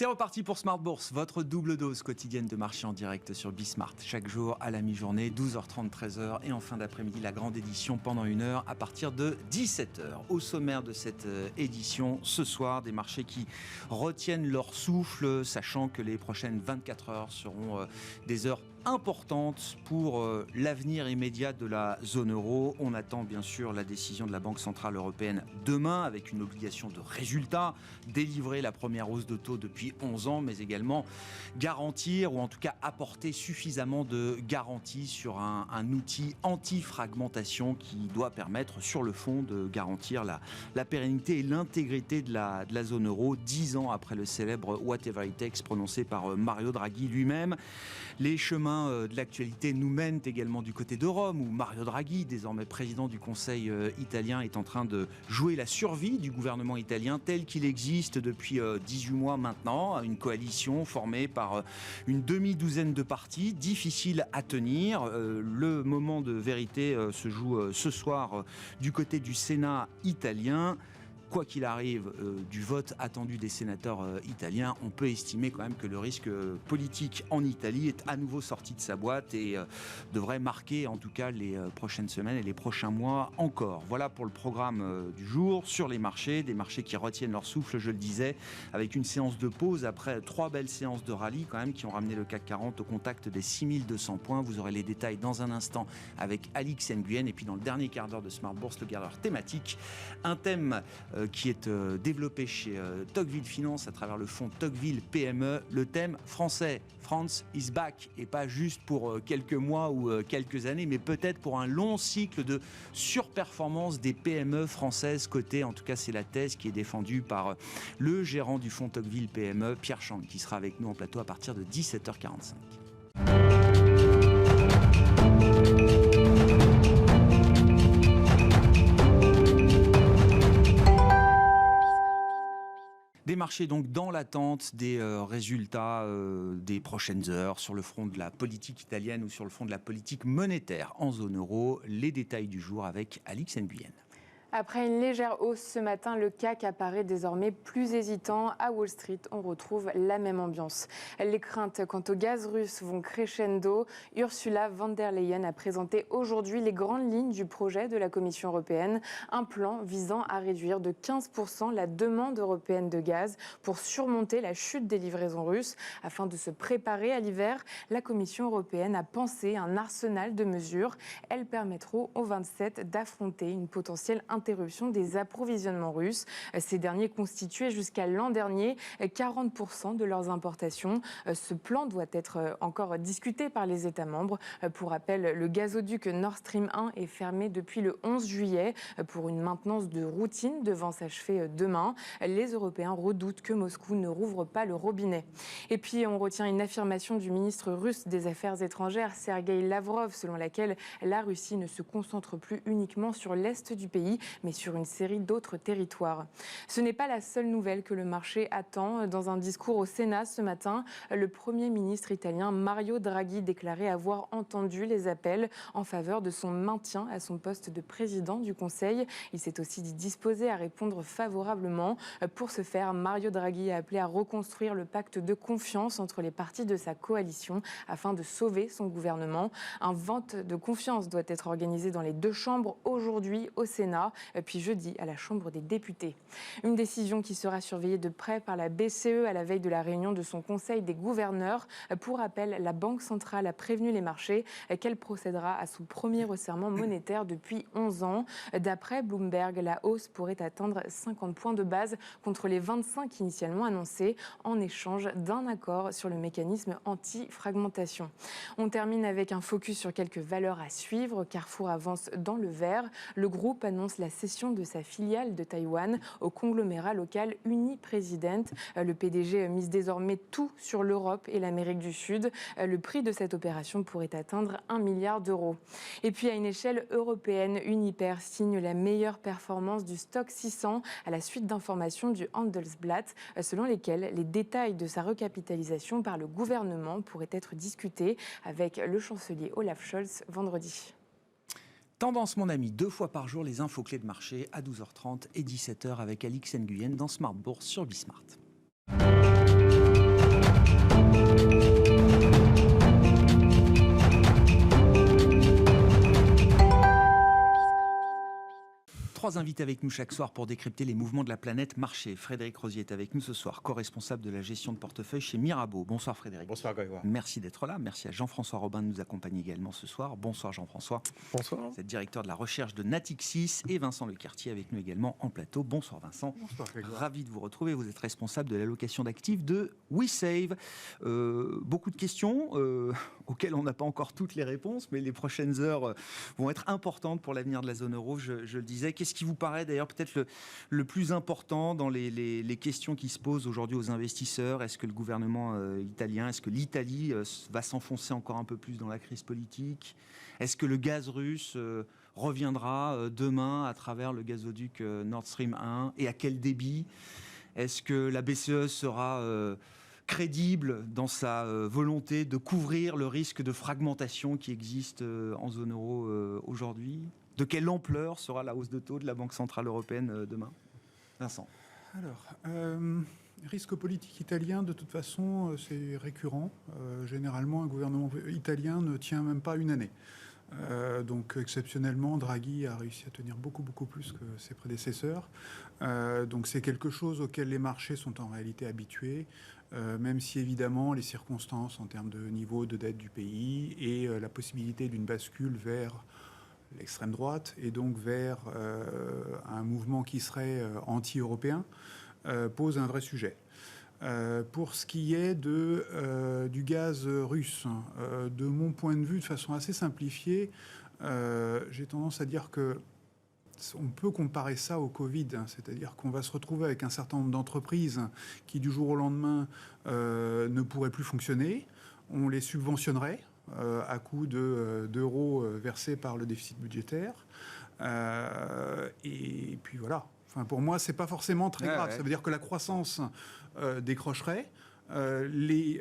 C'est reparti pour Smart Bourse, votre double dose quotidienne de marché en direct sur Bismart. Chaque jour à la mi-journée, 12h30, 13h et en fin d'après-midi, la grande édition pendant 1 heure à partir de 17h. Au sommaire de cette édition, ce soir, des marchés qui retiennent leur souffle, sachant que les prochaines 24 heures seront des heures importante pour l'avenir immédiat de la zone euro. On attend bien sûr la décision de la Banque Centrale Européenne demain avec une obligation de résultat, délivrer la première hausse de taux depuis 11 ans, mais également garantir ou en tout cas apporter suffisamment de garanties sur un outil anti-fragmentation qui doit permettre sur le fond de garantir la pérennité et l'intégrité de la zone euro 10 ans après le célèbre Whatever it takes prononcé par Mario Draghi lui-même. Les chemins de l'actualité nous mènent également du côté de Rome, où Mario Draghi, désormais président du Conseil italien, est en train de jouer la survie du gouvernement italien tel qu'il existe depuis 18 mois maintenant. Une coalition formée par une demi-douzaine de partis, difficile à tenir. Le moment de vérité se joue ce soir du côté du Sénat italien. Quoi qu'il arrive du vote attendu des sénateurs italiens, on peut estimer quand même que le risque politique en Italie est à nouveau sorti de sa boîte et devrait marquer en tout cas les prochaines semaines et les prochains mois encore. Voilà pour le programme du jour sur les marchés, des marchés qui retiennent leur souffle, je le disais, avec une séance de pause après 3 belles séances de rallye quand même qui ont ramené le CAC 40 au contact des 6200 points. Vous aurez les détails dans un instant avec Alix Nguyen et puis dans le dernier quart d'heure de Smart Bourse, le quart d'heure thématique, un thème qui est développé chez Tocqueville Finance à travers le fonds Tocqueville PME, le thème français, France is back, et pas juste pour quelques mois ou quelques années, mais peut-être pour un long cycle de surperformance des PME françaises cotées. En tout cas, c'est la thèse qui est défendue par le gérant du fonds Tocqueville PME, Pierre Chang, qui sera avec nous en plateau à partir de 17h45. Des marchés donc dans l'attente des résultats des prochaines heures sur le front de la politique italienne ou sur le front de la politique monétaire en zone euro. Les détails du jour avec Alix Nguyen. Après une légère hausse ce matin, le CAC apparaît désormais plus hésitant. À Wall Street, on retrouve la même ambiance. Les craintes quant au gaz russe vont crescendo. Ursula von der Leyen a présenté aujourd'hui les grandes lignes du projet de la Commission européenne. Un plan visant à réduire de 15% la demande européenne de gaz pour surmonter la chute des livraisons russes. Afin de se préparer à l'hiver, la Commission européenne a pensé un arsenal de mesures. Elles permettront aux 27 d'affronter une potentielle interruption des approvisionnements russes. Ces derniers constituaient jusqu'à l'an dernier 40% de leurs importations. Ce plan doit être encore discuté par les États membres. Pour rappel, le gazoduc Nord Stream 1 est fermé depuis le 11 juillet pour une maintenance de routine devant s'achever demain. Les Européens redoutent que Moscou ne rouvre pas le robinet. Et puis, on retient une affirmation du ministre russe des Affaires étrangères, Sergueï Lavrov, selon laquelle la Russie ne se concentre plus uniquement sur l'est du pays, mais sur une série d'autres territoires. Ce n'est pas la seule nouvelle que le marché attend. Dans un discours au Sénat ce matin, le Premier ministre italien Mario Draghi déclarait avoir entendu les appels en faveur de son maintien à son poste de président du Conseil. Il s'est aussi dit disposé à répondre favorablement. Pour ce faire, Mario Draghi a appelé à reconstruire le pacte de confiance entre les partis de sa coalition afin de sauver son gouvernement. Un vote de confiance doit être organisé dans les deux chambres aujourd'hui au Sénat, puis jeudi à la Chambre des députés. Une décision qui sera surveillée de près par la BCE à la veille de la réunion de son Conseil des gouverneurs. Pour rappel, la Banque centrale a prévenu les marchés qu'elle procédera à son premier resserrement monétaire depuis 11 ans. D'après Bloomberg, la hausse pourrait atteindre 50 points de base contre les 25 initialement annoncés en échange d'un accord sur le mécanisme anti-fragmentation. On termine avec un focus sur quelques valeurs à suivre. Carrefour avance dans le vert. Le groupe annonce la cession de sa filiale de Taïwan au conglomérat local Uni-President. Le PDG mise désormais tout sur l'Europe et l'Amérique du Sud. Le prix de cette opération pourrait atteindre 1 milliard d'euros. Et puis à une échelle européenne, Uniper signe la meilleure performance du stock 600 à la suite d'informations du Handelsblatt selon lesquelles les détails de sa recapitalisation par le gouvernement pourraient être discutés avec le chancelier Olaf Scholz vendredi. Tendance, mon ami, 2 fois par jour, les infos clés de marché à 12h30 et 17h avec Alix Nguyen dans Smart Bourse sur Bismart. Trois invités avec nous chaque soir pour décrypter les mouvements de la planète marché. Frédéric Rosier est avec nous ce soir, co-responsable de la gestion de portefeuille chez Mirabeau. Bonsoir Frédéric. Bonsoir Grégoire. Merci d'être là. Merci à Jean-François Robin de nous accompagner également ce soir. Bonsoir Jean-François. Bonsoir. Vous êtes directeur de la recherche de Natixis et Vincent Lecartier avec nous également en plateau. Bonsoir Vincent. Bonsoir Grégoire. Ravi de vous retrouver. Vous êtes responsable de l'allocation d'actifs de WeSave. Beaucoup de questions auxquelles on n'a pas encore toutes les réponses, mais les prochaines heures vont être importantes pour l'avenir de la zone euro, je le disais. Qu'est-ce qui vous paraît d'ailleurs peut-être le plus important dans les questions qui se posent aujourd'hui aux investisseurs? Est-ce que le gouvernement italien, est-ce que l'Italie va s'enfoncer encore un peu plus dans la crise politique? Est-ce que le gaz russe reviendra demain à travers le gazoduc Nord Stream 1 et à quel débit? Est-ce que la BCE sera crédible dans sa volonté de couvrir le risque de fragmentation qui existe en zone euro aujourd'hui? De quelle ampleur sera la hausse de taux de la Banque Centrale Européenne demain? Vincent. Alors, risque politique italien, de toute façon, c'est récurrent. Généralement, un gouvernement italien ne tient même pas une année. Donc, exceptionnellement, Draghi a réussi à tenir beaucoup plus que ses prédécesseurs. Donc, c'est quelque chose auquel les marchés sont en réalité habitués, même si, évidemment, les circonstances en termes de niveau de dette du pays et la possibilité d'une bascule vers l'extrême droite et donc vers un mouvement qui serait anti-européen pose un vrai sujet. Pour ce qui est du gaz russe, de mon point de vue, de façon assez simplifiée, j'ai tendance à dire que on peut comparer ça au Covid, c'est-à-dire qu'on va se retrouver avec un certain nombre d'entreprises qui, du jour au lendemain, ne pourraient plus fonctionner. On les subventionnerait à coût d'euros versés par le déficit budgétaire. Et puis voilà. Enfin, pour moi, c'est pas forcément très grave. Ouais. Ça veut dire que la croissance décrocherait. Les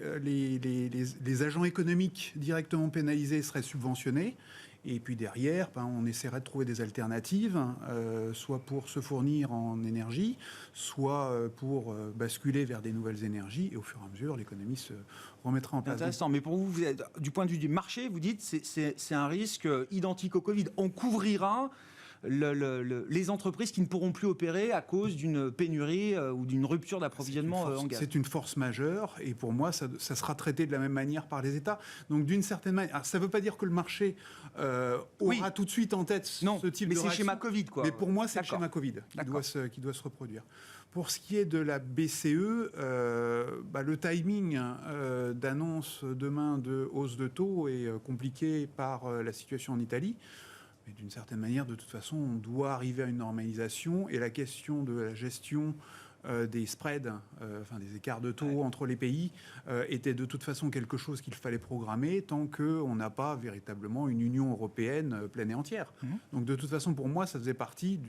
agents économiques directement pénalisés seraient subventionnés. Et puis derrière, on essaierait de trouver des alternatives, soit pour se fournir en énergie, soit pour basculer vers des nouvelles énergies. Et au fur et à mesure, l'économie se remettra en place. Intéressant. Mais pour vous, du point de vue du marché, vous dites que c'est un risque identique au Covid. On couvrira les entreprises qui ne pourront plus opérer à cause d'une pénurie ou d'une rupture d'approvisionnement en gaz. C'est une force majeure et pour moi, ça sera traité de la même manière par les États. Donc d'une certaine manière, ça ne veut pas dire que le marché aura tout de suite en tête ce type de réaction. Mais c'est le schéma Covid, quoi. Mais pour moi, c'est le schéma Covid qui doit se reproduire. Pour ce qui est de la BCE, le timing d'annonce demain de hausse de taux est compliqué par la situation en Italie. Mais d'une certaine manière, de toute façon, on doit arriver à une normalisation. Et la question de la gestion des spreads, des écarts de taux entre les pays, était de toute façon quelque chose qu'il fallait programmer tant qu'on n'a pas véritablement une Union européenne pleine et entière. Donc de toute façon, pour moi, ça faisait partie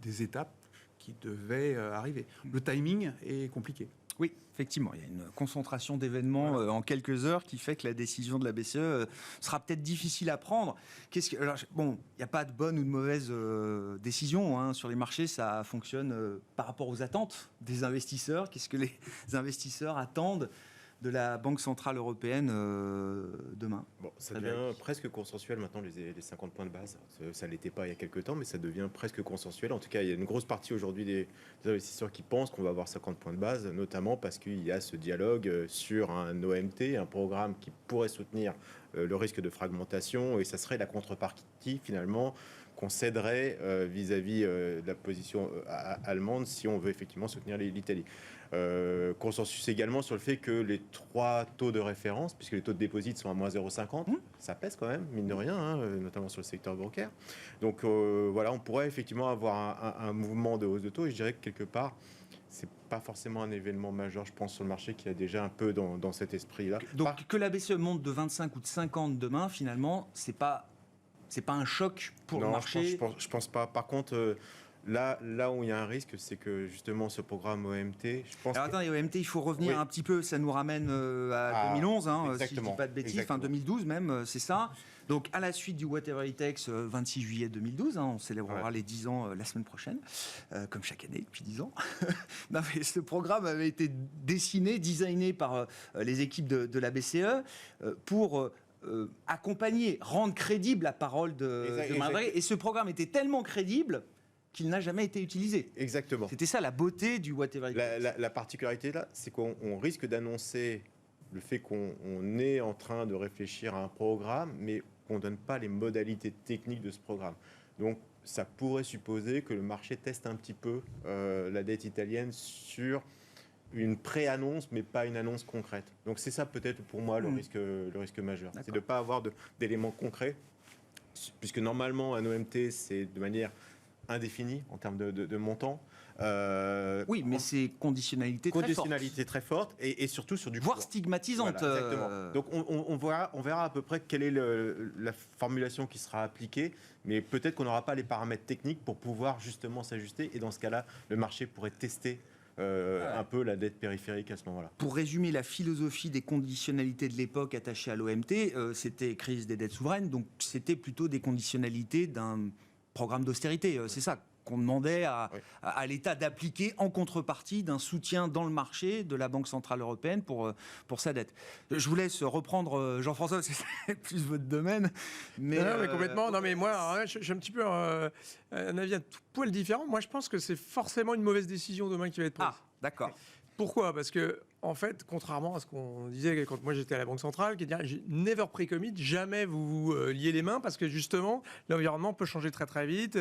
des étapes qui devaient arriver. Le timing est compliqué. Oui, effectivement, il y a une concentration d'événements en quelques heures qui fait que la décision de la BCE sera peut-être difficile à prendre. Il n'y a pas de bonne ou de mauvaise décision sur les marchés, ça fonctionne par rapport aux attentes des investisseurs. Qu'est-ce que les investisseurs attendent de la Banque Centrale Européenne demain? Ça devient presque consensuel maintenant, les 50 points de base. Ça ne l'était pas il y a quelques temps, mais ça devient presque consensuel. En tout cas, il y a une grosse partie aujourd'hui des investisseurs qui pensent qu'on va avoir 50 points de base, notamment parce qu'il y a ce dialogue sur un OMT, un programme qui pourrait soutenir le risque de fragmentation, et ça serait la contrepartie finalement qu'on céderait vis-à-vis de la position allemande si on veut effectivement soutenir l'Italie. Consensus également sur le fait que les trois taux de référence, puisque les taux de dépôt sont à moins 0,50, ça pèse quand même, mine de rien, notamment sur le secteur bancaire. Donc on pourrait effectivement avoir un mouvement de hausse de taux, et je dirais que quelque part, c'est pas forcément un événement majeur, je pense, sur le marché qui est déjà un peu dans cet esprit-là. Donc que la BCE monte de 25 ou de 50 demain, finalement, c'est pas un choc pour le marché. Je pense pas. Par contre, là où il y a un risque, c'est que justement ce programme OMT, je pense. Alors attendez, OMT, il faut revenir un petit peu. Ça nous ramène à 2011, si je ne dis pas de bêtises, 2012 même, c'est ça. Donc, à la suite du Whatever It Takes, 26 juillet 2012, on célébrera les 10 ans la semaine prochaine, comme chaque année depuis 10 ans. Non, mais ce programme avait été designé par les équipes de la BCE pour accompagner, rendre crédible la parole de Draghi. Et ce programme était tellement crédible qu'il n'a jamais été utilisé. Exactement. C'était ça la beauté du Whatever It Takes. La particularité là, c'est qu'on risque d'annoncer le fait qu'on est en train de réfléchir à un programme, mais qu'on ne donne pas les modalités techniques de ce programme. Donc, ça pourrait supposer que le marché teste un petit peu la dette italienne sur une pré-annonce, mais pas une annonce concrète. Donc, c'est ça peut-être pour moi le risque majeur. C'est de ne pas avoir d'éléments concrets, puisque normalement, un OMT, c'est de manière indéfinie en termes de montant. Oui, mais c'est conditionnalité très forte et surtout sur du voire stigmatisante. Voilà, exactement. Donc on verra à peu près quelle est la formulation qui sera appliquée, mais peut-être qu'on n'aura pas les paramètres techniques pour pouvoir justement s'ajuster, et dans ce cas-là, le marché pourrait tester un peu la dette périphérique à ce moment-là. Pour résumer la philosophie des conditionnalités de l'époque attachées à l'OMT, c'était crise des dettes souveraines, donc c'était plutôt des conditionnalités d'un programme d'austérité. C'est ça qu'on demandait à l'État d'appliquer en contrepartie d'un soutien dans le marché de la Banque Centrale Européenne pour sa dette. Je vous laisse reprendre, Jean-François, c'est plus votre domaine. Mais, non, mais complètement. Non, mais moi, j'ai un petit peu un avis un tout poil différent. Moi, je pense que c'est forcément une mauvaise décision demain qui va être prise. Ah, d'accord. Pourquoi ? Parce que, en fait, contrairement à ce qu'on disait quand moi j'étais à la Banque Centrale, qui est de dire never pre-commit, jamais vous liez les mains, parce que justement, l'environnement peut changer très très vite,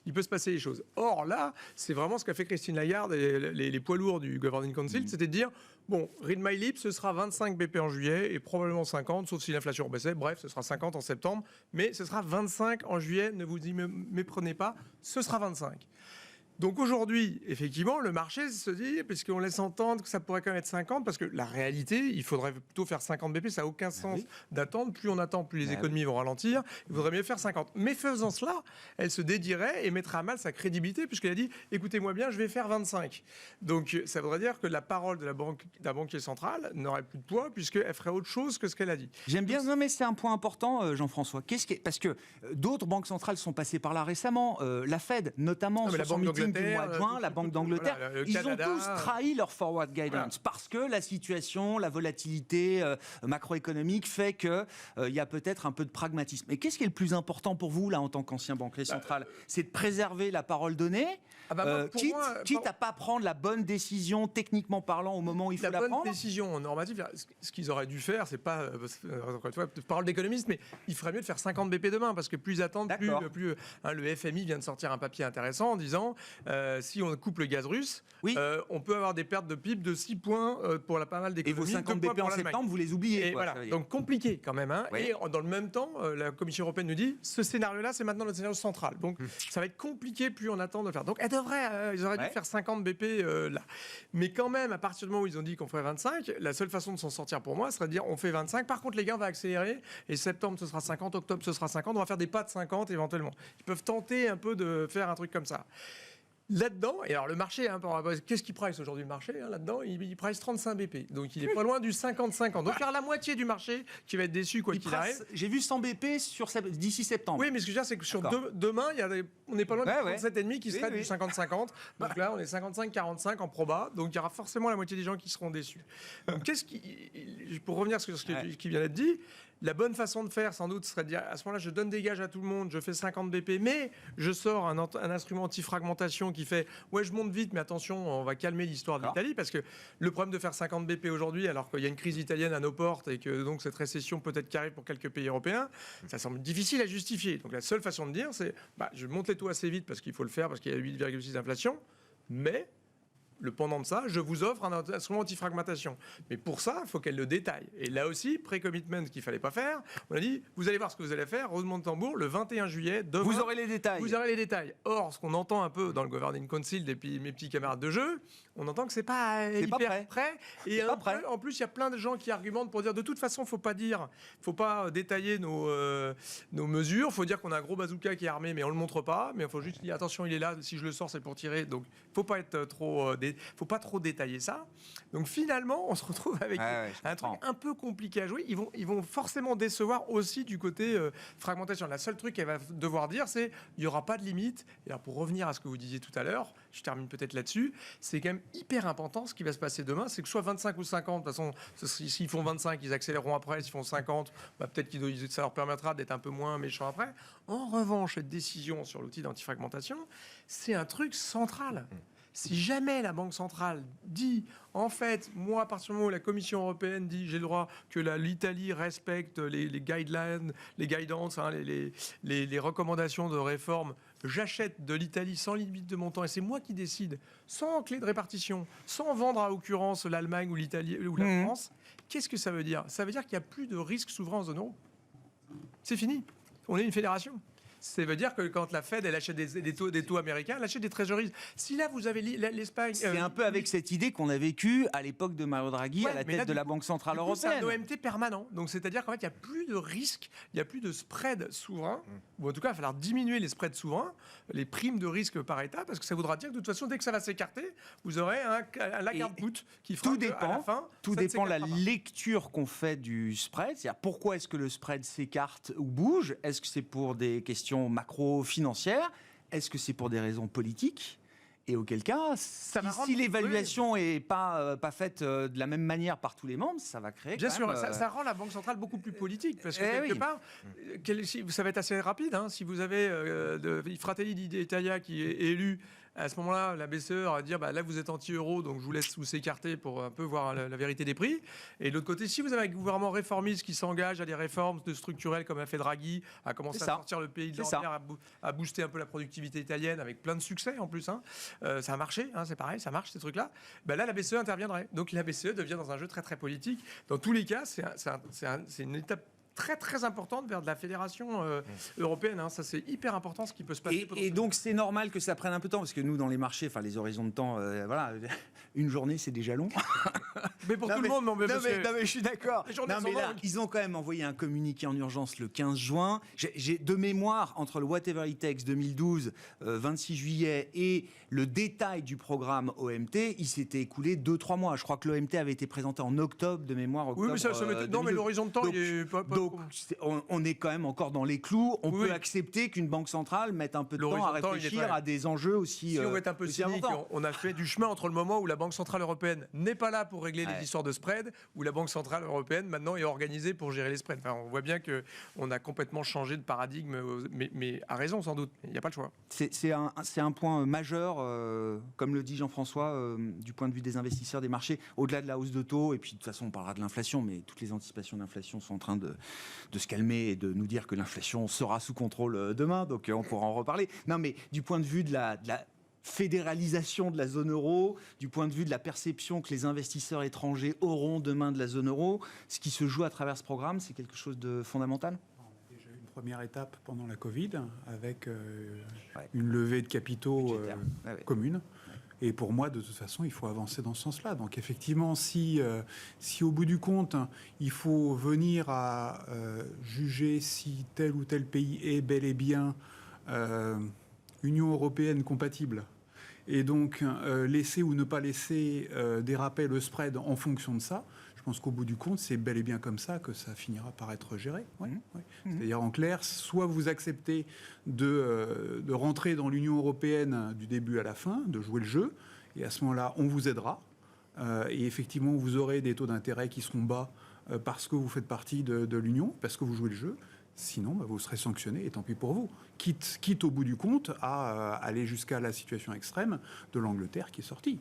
il peut se passer des choses. Or là, c'est vraiment ce qu'a fait Christine Lagarde et les poids lourds du Governing Council, c'était de dire, bon, read my lips, ce sera 25 BP en juillet et probablement 50, sauf si l'inflation baissait, bref, ce sera 50 en septembre, mais ce sera 25 en juillet, ne vous y méprenez pas, ce sera 25. Donc aujourd'hui, effectivement, le marché se dit, puisqu'on laisse entendre que ça pourrait quand même être 50, parce que la réalité, il faudrait plutôt faire 50 BP, ça n'a aucun sens d'attendre. Plus on attend, plus les économies vont ralentir. Il vaudrait mieux faire 50. Mais faisant cela, elle se dédierait et mettrait à mal sa crédibilité, puisqu'elle a dit, écoutez-moi bien, je vais faire 25. Donc ça voudrait dire que la parole de la banquier centrale n'aurait plus de poids, puisqu'elle ferait autre chose que ce qu'elle a dit. J'aime bien, non mais c'est un point important, Jean-François. Parce que d'autres banques centrales sont passées par là récemment, la Fed notamment, sur son meeting du mois de juin, la Banque d'Angleterre, voilà, ils ont tous trahi leur forward guidance parce que la situation, la volatilité macroéconomique fait qu'il y a peut-être un peu de pragmatisme. Mais qu'est-ce qui est le plus important pour vous, là, en tant qu'ancien banquier central ? C'est de préserver la parole donnée, quitte à pas prendre la bonne décision, techniquement parlant, au moment où il faut la prendre. La bonne décision normative, ce qu'ils auraient dû faire, c'est pas, encore une fois, parole d'économiste, mais il ferait mieux de faire 50 BP demain, parce que plus ils attendent, plus le FMI vient de sortir un papier intéressant en disant si on coupe le gaz russe, on peut avoir des pertes de PIB de 6 points pour pas mal d'économies. Et vos 50 BP en septembre, vous les oubliez. Et voilà. Donc compliqué quand même. Et dans le même temps, la Commission européenne nous dit ce scénario-là, c'est maintenant le scénario central. Donc ça va être compliqué plus on attend de le faire. Donc ils auraient dû faire 50 BP là. Mais quand même, à partir du moment où ils ont dit qu'on ferait 25, la seule façon de s'en sortir pour moi serait de dire on fait 25. Par contre, les gars, on va accélérer. Et septembre, ce sera 50. Octobre, ce sera 50. On va faire des pas de 50 éventuellement. Ils peuvent tenter un peu de faire un truc comme ça. Là-dedans, et alors le marché, qu'est-ce qu'il price aujourd'hui le marché là-dedans, il price 35 BP. Donc il est pas loin du 50-50. Donc il y a la moitié du marché qui va être déçu quoi qu'il arrive. J'ai vu 100 BP d'ici septembre. Oui, mais ce que je veux dire, c'est que sur demain, on n'est pas loin du 37,5 qui serait du 50-50. Donc là, on est 55-45 en proba. Donc il y aura forcément la moitié des gens qui seront déçus. Donc pour revenir sur ce qui vient d'être dit, la bonne façon de faire, sans doute, serait de dire à ce moment-là, je donne des gages à tout le monde, je fais 50 BP, mais je sors un instrument anti-fragmentation qui fait je monte vite, mais attention, on va calmer l'histoire de l'Italie, parce que le problème de faire 50 BP aujourd'hui, alors qu'il y a une crise italienne à nos portes et que donc cette récession peut-être qui arrive pour quelques pays européens, ça semble difficile à justifier. Donc la seule façon de dire, c'est je monte les taux assez vite parce qu'il faut le faire, parce qu'il y a 8,6 d'inflation, mais le pendant de ça, je vous offre un instrument anti-fragmentation. Mais pour ça, il faut qu'elle le détaille. Et là aussi, pré-commitment qu'il ne fallait pas faire, on a dit, vous allez voir ce que vous allez faire, roulement de tambour, le 21 juillet, demain, vous aurez les détails. Vous aurez les détails. Or, ce qu'on entend un peu dans le Governing Council depuis mes petits camarades de jeu, on entend que c'est pas hyper prêt. Et en plus, il y a plein de gens qui argumentent pour dire, de toute façon, faut pas détailler nos mesures, faut dire qu'on a un gros bazooka qui est armé, mais on le montre pas, mais il faut juste dire, attention, il est là, si je le sors, c'est pour tirer, donc faut pas être trop détaillé. faut pas trop détailler ça. Donc finalement, on se retrouve avec un truc un peu compliqué à jouer. Ils vont forcément décevoir aussi du côté fragmentation. La seule truc qu'elle va devoir dire, c'est il n'y aura pas de limite. Et alors pour revenir à ce que vous disiez tout à l'heure, je termine peut-être là-dessus, c'est quand même hyper important ce qui va se passer demain, c'est que soit 25 ou 50, de toute façon, s'ils font 25, ils accéléreront après, s'ils font 50, peut-être que ça leur permettra d'être un peu moins méchants après. En revanche, cette décision sur l'outil d'antifragmentation, c'est un truc central. Si jamais la Banque centrale dit, en fait, moi, à partir du moment où la Commission européenne dit j'ai le droit que l'Italie respecte les guidelines, les guidance, les recommandations de réforme, j'achète de l'Italie sans limite de montant et c'est moi qui décide, sans clé de répartition, sans vendre à l'occurrence l'Allemagne ou l'Italie ou la France, qu'est-ce que ça veut dire? Ça veut dire qu'il n'y a plus de risque souverain en zone euro. C'est fini. On est une fédération. Ça veut dire que quand la Fed elle achète des taux américains, elle achète des trésoreries. Si là vous avez l'Espagne, c'est un peu avec cette idée qu'on a vécue à l'époque de Mario Draghi à la tête de la Banque centrale européenne. C'est un OMT permanent. Donc c'est-à-dire qu'en fait il n'y a plus de risque, il n'y a plus de spread souverain, ou en tout cas il va falloir diminuer les spreads souverains, les primes de risque par État, parce que ça voudra dire que de toute façon dès que ça va s'écarter, vous aurez un lagarde put qui fera tout dépend, à la fin. Tout dépend de la lecture qu'on fait du spread. C'est-à-dire pourquoi est-ce que le spread s'écarte ou bouge? Est-ce que c'est pour des questions macro-financières? Est-ce que c'est pour des raisons politiques? Et auquel cas, si l'évaluation n'est pas faite de la même manière par tous les membres, ça va créer. Bien sûr, ça rend la Banque centrale beaucoup plus politique. Parce que quelque part, ça va être assez rapide. Hein, si vous avez Fratelli d'Italia qui est élu, à ce moment-là, la BCE va dire là, vous êtes anti-euro, donc je vous laisse vous écarter pour un peu voir la vérité des prix. Et de l'autre côté, si vous avez un gouvernement réformiste qui s'engage à des réformes structurelles comme a fait Draghi, à commencer à sortir le pays de l'ordinaire, à booster un peu la productivité italienne avec plein de succès en plus. Ça a marché, c'est pareil, ça marche ces trucs-là. Là, la BCE interviendrait. Donc la BCE devient dans un jeu très très politique. Dans tous les cas, c'est une étape très très importante vers de la fédération européenne. Ça c'est hyper important ce qui peut se passer. Et donc c'est normal que ça prenne un peu de temps parce que nous dans les marchés, les horizons de temps, une journée c'est déjà long. Mais pour tout le monde, non mais je suis d'accord. Ils ont quand même envoyé un communiqué en urgence le 15 juin. J'ai de mémoire entre le Whatever It Takes 2012, 26 juillet et le détail du programme OMT, il s'était écoulé 2-3 mois. Je crois que l'OMT avait été présenté en octobre de mémoire. Oui, mais non, mais l'horizon de temps, il est pas. Donc, on est quand même encore dans les clous. On peut accepter qu'une banque centrale mette un peu de temps à réfléchir à des enjeux aussi. Si on veut être un peu cynique, on a fait du chemin entre le moment où la Banque centrale européenne n'est pas là pour régler les histoires de spread, où la Banque centrale européenne maintenant est organisée pour gérer les spreads. On voit bien qu'on a complètement changé de paradigme, mais à raison sans doute. Il n'y a pas le choix. C'est un point majeur, comme le dit Jean-François, du point de vue des investisseurs, des marchés, au-delà de la hausse de taux. Et puis de toute façon, on parlera de l'inflation, mais toutes les anticipations d'inflation sont en train de se calmer et de nous dire que l'inflation sera sous contrôle demain, donc on pourra en reparler. Non, mais du point de vue de la fédéralisation de la zone euro, du point de vue de la perception que les investisseurs étrangers auront demain de la zone euro, ce qui se joue à travers ce programme, c'est quelque chose de fondamental? On a déjà eu une première étape pendant la Covid, avec une levée de capitaux commune. Et pour moi, de toute façon, il faut avancer dans ce sens-là. Donc effectivement, si au bout du compte, il faut venir à juger si tel ou tel pays est bel et bien Union européenne compatible, et donc laisser ou ne pas laisser déraper le spread en fonction de ça, je pense qu'au bout du compte, c'est bel et bien comme ça que ça finira par être géré. C'est-à-dire en clair, soit vous acceptez de rentrer dans l'Union européenne du début à la fin, de jouer le jeu, et à ce moment-là, on vous aidera. Et effectivement, vous aurez des taux d'intérêt qui seront bas parce que vous faites partie de l'Union, parce que vous jouez le jeu. Sinon, vous serez sanctionné, et tant pis pour vous. Quitte au bout du compte à aller jusqu'à la situation extrême de l'Angleterre qui est sortie.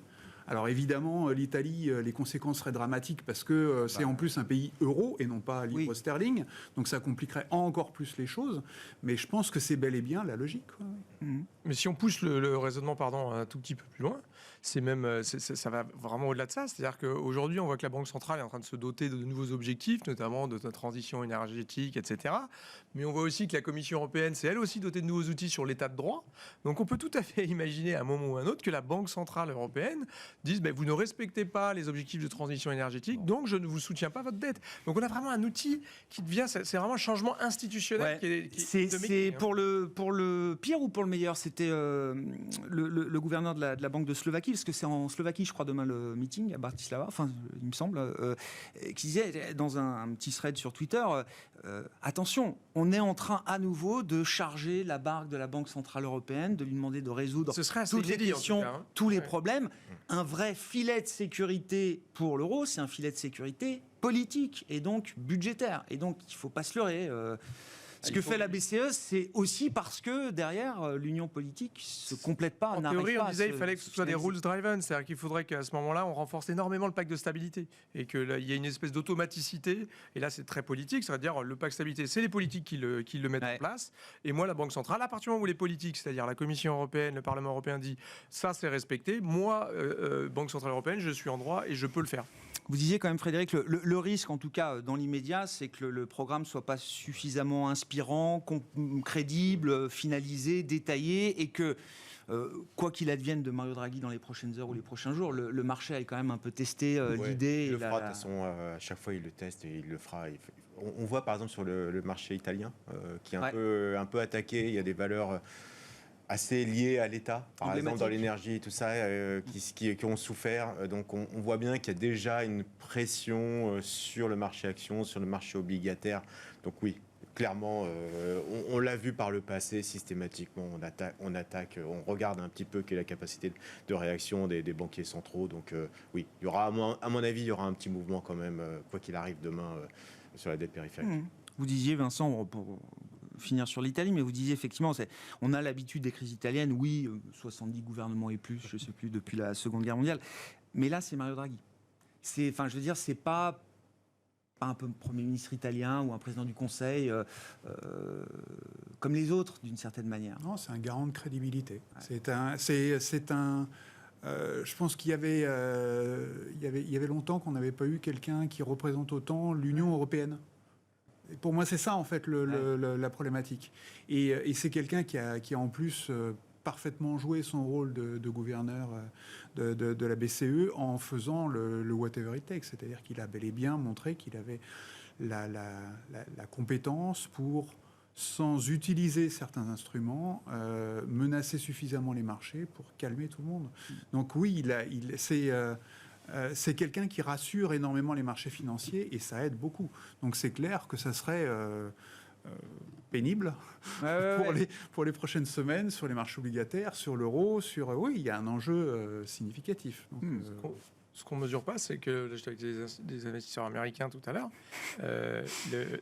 Alors évidemment, l'Italie, les conséquences seraient dramatiques parce que c'est en plus un pays euro et non pas livre sterling. Donc ça compliquerait encore plus les choses. Mais je pense que c'est bel et bien la logique. Mais si on pousse le raisonnement un tout petit peu plus loin, ça va vraiment au-delà de ça. C'est-à-dire qu'aujourd'hui, on voit que la Banque centrale est en train de se doter de nouveaux objectifs, notamment de transition énergétique, etc. Mais on voit aussi que la Commission européenne s'est elle aussi dotée de nouveaux outils sur l'état de droit. Donc on peut tout à fait imaginer à un moment ou à un autre que la Banque centrale européenne dise vous ne respectez pas les objectifs de transition énergétique, donc je ne vous soutiens pas votre dette. Donc on a vraiment un outil qui devient, c'est vraiment un changement institutionnel. C'est pour le pire ou pour le meilleur? C'était le gouverneur de la Banque de Slovaquie, parce que c'est en Slovaquie, je crois, demain le meeting à Bratislava, enfin, il me semble, qui disait dans un petit thread sur Twitter, attention, on est en train à nouveau de charger la barque de la Banque Centrale Européenne, de lui demander de résoudre Ce serait assez toutes les inédit, en tout questions, cas, hein. tous les Ouais. problèmes. Un vrai filet de sécurité pour l'euro, c'est un filet de sécurité politique et donc budgétaire. Et donc, il ne faut pas se leurrer. Ce que fait la BCE, c'est aussi parce que derrière, l'union politique se complète pas. En n'arrive théorie, pas on à disait se- qu'il fallait que ce soit des finaliser. rules driven, c'est-à-dire qu'il faudrait qu'à ce moment-là, on renforce énormément le pacte de stabilité et qu'il y ait une espèce d'automaticité. Et là, c'est très politique, c'est-à-dire le pacte de stabilité, c'est les politiques qui le mettent en place. Et moi, la Banque centrale, à partir du moment où les politiques, c'est-à-dire la Commission européenne, le Parlement européen dit ça, c'est respecté, moi, Banque centrale européenne, je suis en droit et je peux le faire. Vous disiez quand même, Frédéric, le risque, en tout cas dans l'immédiat, c'est que le programme ne soit pas suffisamment inspirant, crédible, finalisé, détaillé, et que, quoi qu'il advienne de Mario Draghi dans les prochaines heures ou les prochains jours, le marché a quand même un peu testé Ouais, l'idée. il le et fera, de toute façon, à chaque fois, il le teste et il le fera. On voit par exemple sur le marché italien, qui est un peu attaqué. Il y a des valeurs assez liées à l'État, par exemple dans l'énergie et tout ça, qui ont souffert. Donc on voit bien qu'il y a déjà une pression sur le marché action, sur le marché obligataire. Donc oui, clairement, on l'a vu par le passé, systématiquement, on attaque, on regarde un petit peu quelle est la capacité de réaction des banquiers centraux. Donc oui, il y aura, à mon avis, il y aura un petit mouvement quand même, quoi qu'il arrive demain, sur la dette périphérique. Vous disiez, Vincent, pour finir sur l'Italie, mais vous disiez effectivement, on a l'habitude des crises italiennes, oui, 70 gouvernements et plus, je ne sais plus, depuis la Seconde Guerre mondiale, mais là, c'est Mario Draghi. Enfin, je veux dire, c'est pas un peu Premier ministre italien ou un président du Conseil comme les autres, d'une certaine manière. Non, c'est un garant de crédibilité. Ouais. Je pense qu'il y avait longtemps qu'on n'avait pas eu quelqu'un qui représente autant l'Union européenne. Et pour moi, c'est ça, en fait, la problématique. Et c'est quelqu'un qui a en plus parfaitement joué son rôle de gouverneur de la BCE en faisant le whatever it takes. C'est-à-dire qu'il a bel et bien montré qu'il avait la compétence pour, sans utiliser certains instruments, menacer suffisamment les marchés pour calmer tout le monde. Donc oui, c'est quelqu'un qui rassure énormément les marchés financiers et ça aide beaucoup. Donc c'est clair que ça serait pénible pour les prochaines semaines sur les marchés obligataires, sur l'euro, oui, il y a un enjeu significatif. Donc, Ce qu'on ne mesure pas, c'est que j'étais avec des investisseurs américains tout à l'heure.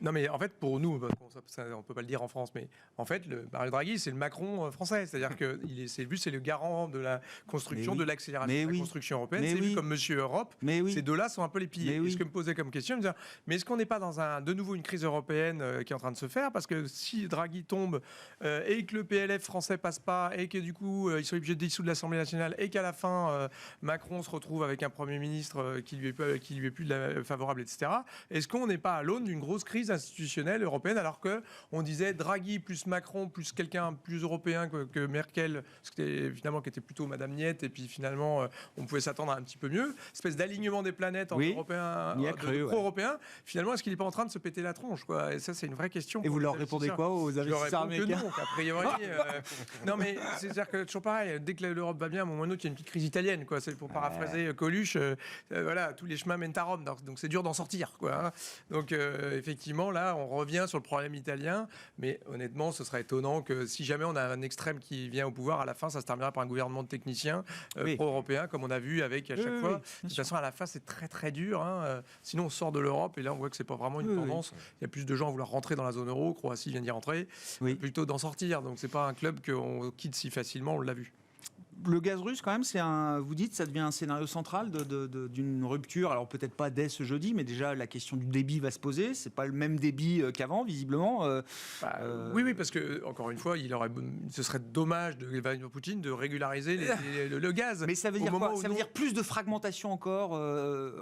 Non, mais en fait, pour nous, on ne peut pas le dire en France, mais en fait, Mario Draghi, c'est le Macron français. C'est-à-dire que c'est le garant de la construction, de l'accélération de la construction européenne. C'est vu comme Monsieur Europe. Ces deux-là sont un peu les piliers. Et ce que me posait comme question, me dire, mais est-ce qu'on n'est pas dans de nouveau une crise européenne qui est en train de se faire? Parce que si Draghi tombe et que le PLF français passe pas et que du coup, ils sont obligés de dissoudre l'Assemblée nationale et qu'à la fin, Macron se retrouve avec un Premier ministre qui lui est plus favorable, etc. Est-ce qu'on n'est pas à l'aune d'une grosse crise institutionnelle européenne alors qu'on disait Draghi plus Macron plus quelqu'un plus européen que Merkel, qui était plutôt Madame Niette, et puis finalement on pouvait s'attendre à un petit peu mieux, espèce d'alignement des planètes entre Européens, pro-européens. Finalement, est-ce qu'il n'est pas en train de se péter la tronche, quoi? Et ça, c'est une vraie question. Et vous leur répondez quoi aux investisseurs américains? Non, a priori. Non, mais c'est-à-dire que toujours pareil, dès que l'Europe va bien, à un moment ou un autre, il y a une petite crise italienne, quoi. C'est pour paraphraser Coluche. Voilà, tous les chemins mènent à Rome, donc c'est dur d'en sortir, quoi. Donc effectivement, là, on revient sur le problème italien, mais honnêtement, ce serait étonnant que si jamais on a un extrême qui vient au pouvoir, à la fin, ça se terminera par un gouvernement de techniciens pro-européens, comme on a vu avec à chaque fois. De toute façon, à la fin, c'est très très dur. Sinon, on sort de l'Europe et là, on voit que c'est pas vraiment une tendance. Il y a plus de gens à vouloir rentrer dans la zone euro. Croatie vient d'y rentrer, plutôt d'en sortir. Donc, c'est pas un club qu'on quitte si facilement. On l'a vu. Le gaz russe, quand même, vous dites, ça devient un scénario central d'une rupture. Alors peut-être pas dès ce jeudi, mais déjà la question du débit va se poser. C'est pas le même débit qu'avant, visiblement. Oui, parce que encore une fois, ce serait dommage de Vladimir Poutine de régulariser le gaz. Mais ça veut dire quoi? Ça veut dire plus de fragmentation encore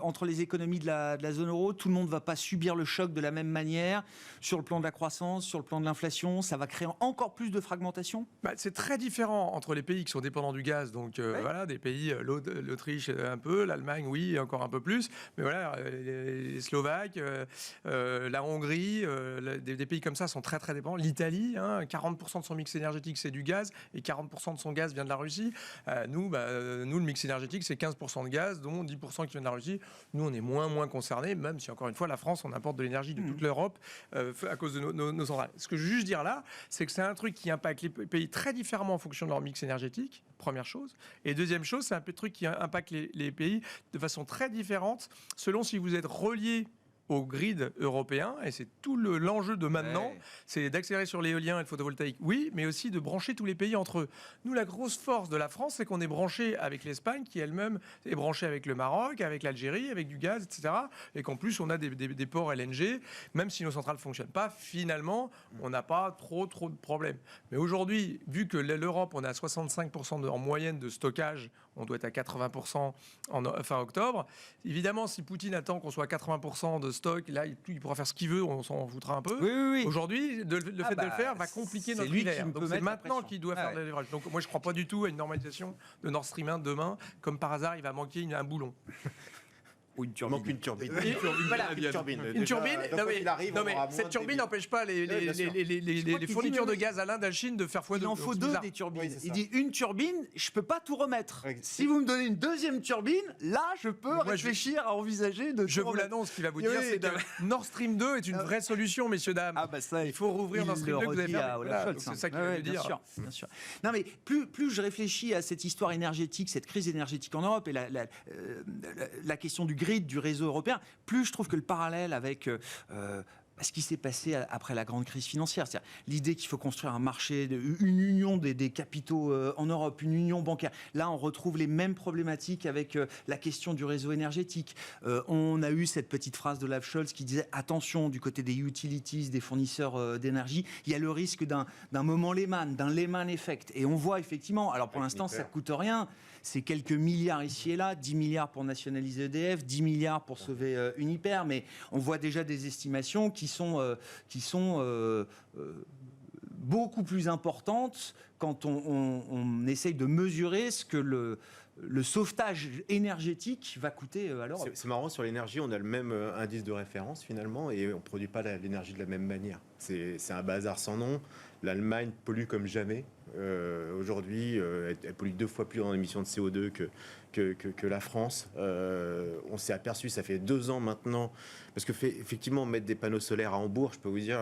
entre les économies de la zone euro. Tout le monde ne va pas subir le choc de la même manière sur le plan de la croissance, sur le plan de l'inflation. Ça va créer encore plus de fragmentation. C'est très différent entre les pays qui sont dépendants du du gaz, donc voilà, des pays, l'Autriche un peu, l'Allemagne, oui, encore un peu plus, mais voilà, les Slovaques, la Hongrie, des pays comme ça sont très très dépendants. L'Italie, 40% de son mix énergétique c'est du gaz et 40% de son gaz vient de la Russie. Nous, le mix énergétique c'est 15% de gaz, dont 10% qui vient de la Russie. Nous, on est moins concernés, même si encore une fois, la France, on importe de l'énergie de toute l'Europe à cause de nos centrales. Ce que je veux juste dire là, c'est que c'est un truc qui impacte les pays très différemment en fonction de leur mix énergétique, première chose. Et deuxième chose, c'est un truc qui impacte les pays de façon très différente selon si vous êtes relié au grid européen, et c'est tout l'enjeu de maintenant, c'est d'accélérer sur l'éolien et le photovoltaïque, oui, mais aussi de brancher tous les pays entre eux. Nous, la grosse force de la France, c'est qu'on est branché avec l'Espagne, qui elle-même est branchée avec le Maroc, avec l'Algérie, avec du gaz, etc. Et qu'en plus, on a des ports LNG, même si nos centrales ne fonctionnent pas, finalement, on n'a pas trop de problèmes. Mais aujourd'hui, vu que l'Europe, on est à 65% en moyenne de stockage, on doit être à 80% fin octobre. Évidemment, si Poutine attend qu'on soit à 80% de stock, là, il pourra faire ce qu'il veut, on s'en foutra un peu. Oui. Aujourd'hui, le fait de le faire va compliquer notre hiver. Donc c'est maintenant qu'il doit faire le levrage. Donc moi, je ne crois pas du tout à une normalisation de Nord Stream 1 demain. Comme par hasard, il va manquer un boulon. Ou une turbine. Il manque une turbine. Une turbine. Non mais cette turbine n'empêche pas les fournitures de gaz à l'Inde, à la Chine de faire x2. Il en faut 2 des turbines. Il dit une turbine, je peux pas tout remettre. Si vous me donnez une deuxième turbine, là, je peux réfléchir à envisager de. Je vous l'annonce, ce qu'il va vous dire, c'est que Nord Stream 2 est une vraie solution, messieurs dames. Ah bah ça, il faut rouvrir Nord Stream 2 que vous allez faire. C'est ça qu'il va vous dire. Bien sûr. Non mais plus je réfléchis à cette histoire énergétique, cette crise énergétique en Europe et la question du grid, du réseau européen, plus je trouve que le parallèle avec ce qui s'est passé après la grande crise financière, c'est-à-dire l'idée qu'il faut construire un marché, une union des capitaux en Europe, une union bancaire. Là, on retrouve les mêmes problématiques avec la question du réseau énergétique. On a eu cette petite phrase de Olaf Scholz qui disait « Attention, du côté des utilities, des fournisseurs d'énergie, il y a le risque d'un moment Lehman, d'un Lehman effect. » Et on voit effectivement, alors pour l'instant, ça ne coûte rien, c'est quelques milliards ici et là, 10 milliards pour nationaliser EDF, 10 milliards pour sauver Uniper, mais on voit déjà des estimations qui sont beaucoup plus importantes quand on essaye de mesurer ce que le sauvetage énergétique va coûter à l'Europe. C'est marrant, sur l'énergie, on a le même indice de référence finalement et on ne produit pas l'énergie de la même manière. C'est un bazar sans nom. L'Allemagne pollue comme jamais. Aujourd'hui, elle pollue 2 fois plus en émissions de CO2 que la France. On s'est aperçu, ça fait 2 ans maintenant, parce que effectivement, mettre des panneaux solaires à Hambourg, je peux vous dire,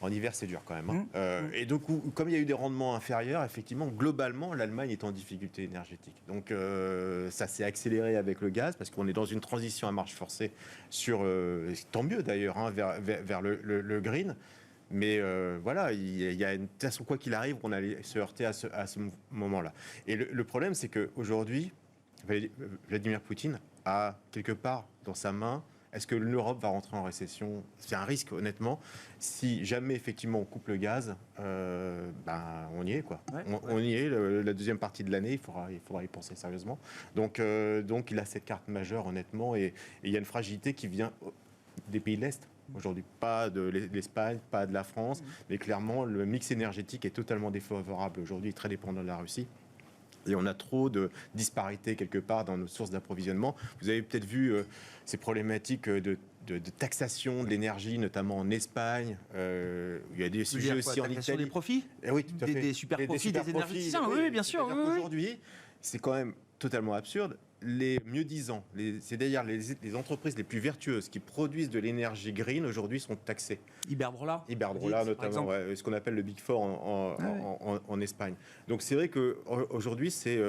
en hiver, c'est dur quand même. Et donc, comme il y a eu des rendements inférieurs, effectivement, globalement, l'Allemagne est en difficulté énergétique. Donc, ça s'est accéléré avec le gaz, parce qu'on est dans une transition à marche forcée sur, tant mieux d'ailleurs, vers le green. Mais voilà, il y a une façon, quoi qu'il arrive, on allait se heurter à ce moment-là. Et le problème, c'est qu'aujourd'hui, Vladimir Poutine a quelque part dans sa main, est-ce que l'Europe va rentrer en récession? C'est un risque, honnêtement. Si jamais, effectivement, on coupe le gaz, on y est, quoi. On y est. La deuxième partie de l'année, il faudra y penser sérieusement. Donc, il a cette carte majeure, honnêtement. Et il y a une fragilité qui vient des pays de l'Est. Aujourd'hui, pas de l'Espagne, pas de la France, mais clairement, le mix énergétique est totalement défavorable aujourd'hui, très dépendant de la Russie. Et on a trop de disparités quelque part dans nos sources d'approvisionnement. Vous avez peut-être vu ces problématiques de taxation de l'énergie, notamment en Espagne. Il y a des sujets aussi en Italie. Des profits? Oui, tout à fait. Des super profits des énergéticiens. Oui, bien sûr. Aujourd'hui, c'est quand même totalement absurde. Les mieux-disants, c'est-à-dire les entreprises les plus vertueuses qui produisent de l'énergie green, aujourd'hui sont taxées. Iberdrola notamment, ce qu'on appelle le Big Four en Espagne. Donc c'est vrai qu'aujourd'hui, c'est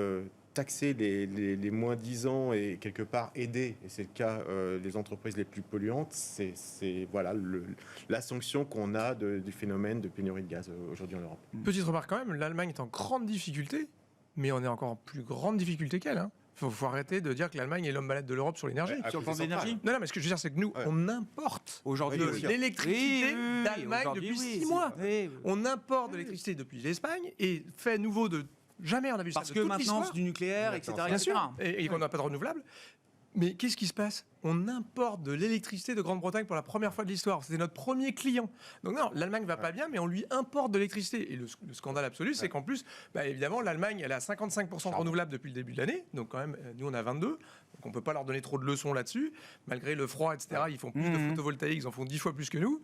taxer les moins-disants et quelque part aider, et c'est le cas des entreprises les plus polluantes, c'est voilà, la sanction qu'on a du phénomène de pénurie de gaz aujourd'hui en Europe. Petite remarque quand même, l'Allemagne est en grande difficulté, mais on est encore en plus grande difficulté qu'elle. Il faut arrêter de dire que l'Allemagne est l'homme malade de l'Europe sur l'énergie. Sur le plan de l'énergie. Non, mais ce que je veux dire, c'est que nous, on importe aujourd'hui l'électricité d'Allemagne depuis 6 mois. On importe de l'électricité depuis l'Espagne et fait nouveau de... Jamais on a vu ça de toute l'histoire. Parce que maintenance du nucléaire, etc. Bien sûr, et qu'on n'a pas de renouvelable. Mais qu'est-ce qui se passe? On importe de l'électricité de Grande-Bretagne pour la première fois de l'histoire. C'était notre premier client. Donc non, l'Allemagne va pas bien, mais on lui importe de l'électricité. Et le scandale absolu, c'est qu'en plus, évidemment, l'Allemagne, elle a 55% de renouvelables depuis le début de l'année. Donc quand même, nous, on a 22. Donc on peut pas leur donner trop de leçons là-dessus. Malgré le froid, etc., ils font plus de photovoltaïque, ils en font 10 fois plus que nous.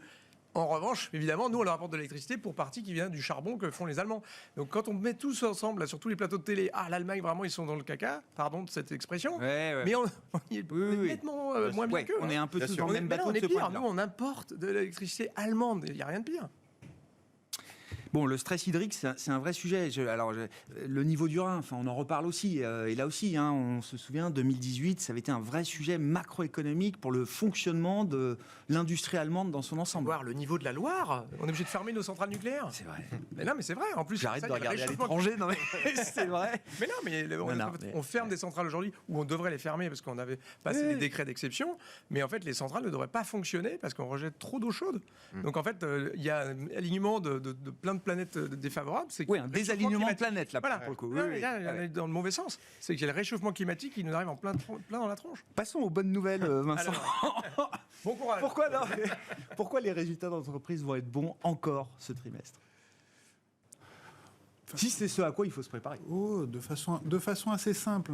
En revanche, évidemment, nous, on leur apporte de l'électricité pour partie qui vient du charbon que font les Allemands. Donc, quand on met tous ensemble, là, sur tous les plateaux de télé, l'Allemagne, vraiment, ils sont dans le caca, pardon de cette expression, mais on est nettement moins bien qu'eux. On est un peu tous dans le Mais même non, bateau on de est ce point pire. de vue. Nous, on importe de l'électricité allemande. Il n'y a rien de pire. Bon, le stress hydrique, c'est un vrai sujet. Le niveau du Rhin, on en reparle aussi. Et là aussi, on se souvient, 2018, ça avait été un vrai sujet macroéconomique pour le fonctionnement de l'industrie allemande dans son ensemble. Voir le niveau de la Loire, on est obligé de fermer nos centrales nucléaires. C'est vrai. Mais non, mais c'est vrai. En plus, J'arrête ça, de il y a le regarder à réchauffement l'étranger. Non, mais c'est vrai. Mais non, mais on ferme des centrales aujourd'hui où on devrait les fermer parce qu'on avait passé des décrets d'exception. Mais en fait, les centrales ne devraient pas fonctionner parce qu'on rejette trop d'eau chaude. Donc en fait, il y a un alignement de plein de planètes défavorables. C'est un désalignement de planète, là, pour le coup. Non, mais là, on est dans le mauvais sens. C'est qu'il y a le réchauffement climatique qui nous arrive en plein dans la tronche. Passons aux bonnes nouvelles, Vincent. Bon courage. Pourquoi les résultats d'entreprise vont être bons encore ce trimestre? Si c'est ce à quoi il faut se préparer. De façon assez simple.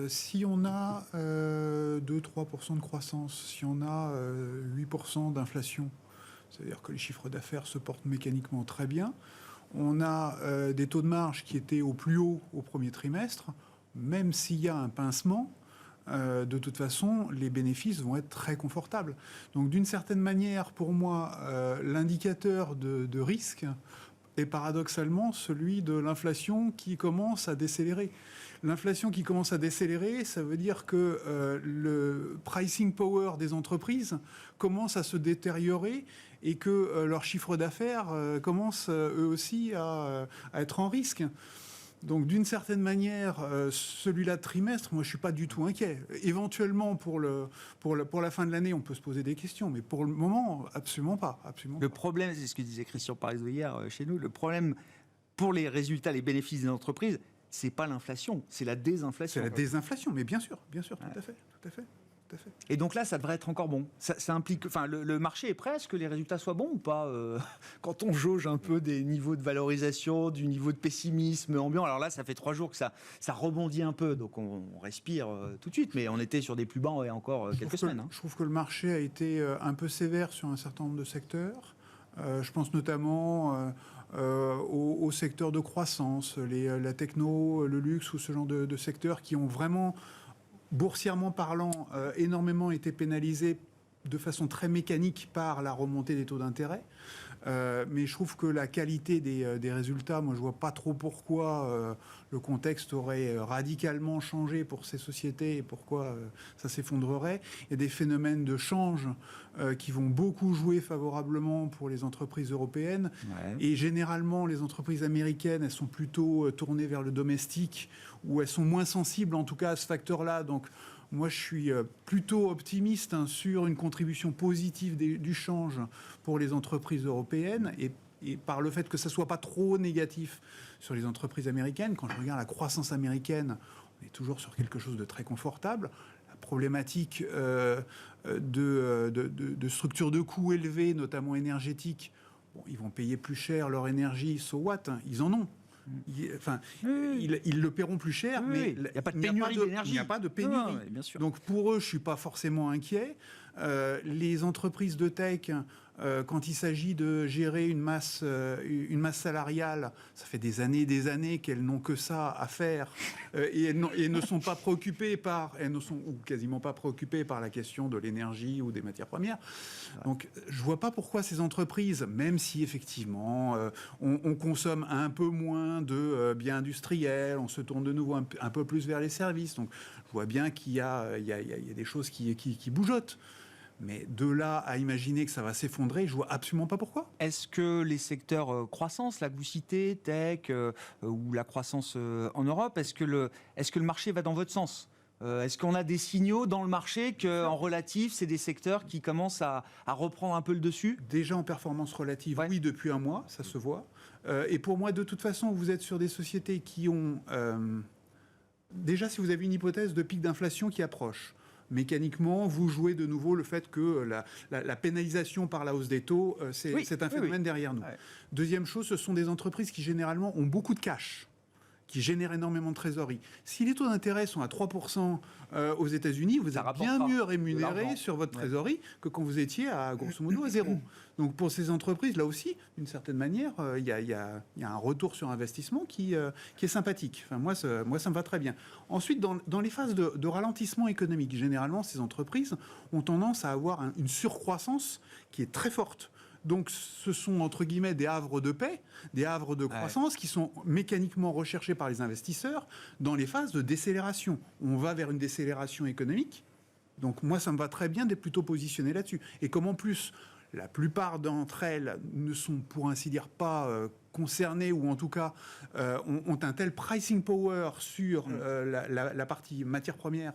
Si on a 2-3% de croissance, si on a 8% d'inflation, c'est-à-dire que les chiffres d'affaires se portent mécaniquement très bien, on a des taux de marge qui étaient au plus haut au premier trimestre, même s'il y a un pincement, de toute façon, les bénéfices vont être très confortables. Donc d'une certaine manière, pour moi, l'indicateur de risque est paradoxalement celui de l'inflation qui commence à décélérer. L'inflation qui commence à décélérer, ça veut dire que le pricing power des entreprises commence à se détériorer et que leur chiffre d'affaires commence eux aussi à être en risque. Donc d'une certaine manière, celui-là de trimestre, moi je ne suis pas du tout inquiet. Éventuellement pour la fin de l'année, on peut se poser des questions, mais pour le moment, absolument pas. Le problème, c'est ce que disait Christian Parizeau hier chez nous, le problème pour les résultats, les bénéfices des entreprises, c'est pas l'inflation, c'est la désinflation. C'est la désinflation, mais bien sûr, tout à fait. Et donc là, ça devrait être encore bon. Ça implique, le marché est prêt à ce que les résultats soient bons ou pas quand on jauge un peu des niveaux de valorisation, du niveau de pessimisme ambiant. Alors là, ça fait 3 jours que ça rebondit un peu, donc on respire tout de suite. Mais on était sur des plus bas il y a encore quelques semaines. Je trouve que le marché a été un peu sévère sur un certain nombre de secteurs. Je pense notamment au secteur de croissance, la techno, le luxe ou ce genre de secteurs qui ont vraiment, boursièrement parlant, énormément été pénalisés de façon très mécanique par la remontée des taux d'intérêt. Mais je trouve que la qualité des résultats, moi je vois pas trop pourquoi le contexte aurait radicalement changé pour ces sociétés et pourquoi ça s'effondrerait. Il y a des phénomènes de change qui vont beaucoup jouer favorablement pour les entreprises européennes. Ouais. Et généralement, les entreprises américaines, elles sont plutôt tournées vers le domestique, ou elles sont moins sensibles en tout cas à ce facteur-là. Donc moi, je suis plutôt optimiste sur une contribution positive du change pour les entreprises européennes et par le fait que ça ne soit pas trop négatif sur les entreprises américaines. Quand je regarde la croissance américaine, on est toujours sur quelque chose de très confortable. La problématique de structures de coûts élevées, notamment énergétiques, bon, ils vont payer plus cher leur énergie, so what, hein, ils en ont. Ils le paieront plus cher, mais il n'y a pas de pénurie d'énergie. Il n'y a pas de pénurie. Bien sûr. Donc pour eux, je ne suis pas forcément inquiet. Les entreprises de tech, quand il s'agit de gérer une masse salariale, ça fait des années qu'elles n'ont que ça à faire et elles ne sont pas préoccupées ou quasiment pas préoccupées par la question de l'énergie ou des matières premières. Ouais. Donc je ne vois pas pourquoi ces entreprises, même si effectivement on consomme un peu moins de biens industriels, on se tourne de nouveau un peu plus vers les services. Donc je vois bien qu'il y a des choses qui bougeotent. Mais de là à imaginer que ça va s'effondrer, je vois absolument pas pourquoi. Est-ce que les secteurs croissance, là que vous citez, tech ou la croissance en Europe, est-ce que le marché va dans votre sens ? Est-ce qu'on a des signaux dans le marché qu'en relatif, c'est des secteurs qui commencent à reprendre un peu le dessus ? Déjà en performance relative, ouais. Oui, depuis un mois, ça se voit. Et pour moi, de toute façon, vous êtes sur des sociétés qui ont... déjà, si vous avez une hypothèse de pic d'inflation qui approche, mécaniquement, vous jouez de nouveau le fait que la pénalisation par la hausse des taux, c'est un phénomène derrière nous. Ouais. Deuxième chose, ce sont des entreprises qui généralement ont beaucoup de cash, qui génèrent énormément de trésorerie. Si les taux d'intérêt sont à 3% aux États-Unis, vous Ça êtes bien rapportera mieux de rémunéré l'argent. sur votre trésorerie que quand vous étiez à grosso modo à zéro. Donc pour ces entreprises, là aussi, d'une certaine manière, il y a un retour sur investissement qui est sympathique. Enfin, moi, ça me va très bien. Ensuite, dans les phases de ralentissement économique, généralement, ces entreprises ont tendance à avoir une surcroissance qui est très forte. Donc, ce sont, entre guillemets, des havres de paix, des havres de croissance qui sont mécaniquement recherchés par les investisseurs dans les phases de décélération. On va vers une décélération économique. Donc, moi, ça me va très bien d'être plutôt positionné là-dessus. Et comme en plus, la plupart d'entre elles ne sont, pour ainsi dire, pas concernées, ou en tout cas ont un tel pricing power sur la partie matière première,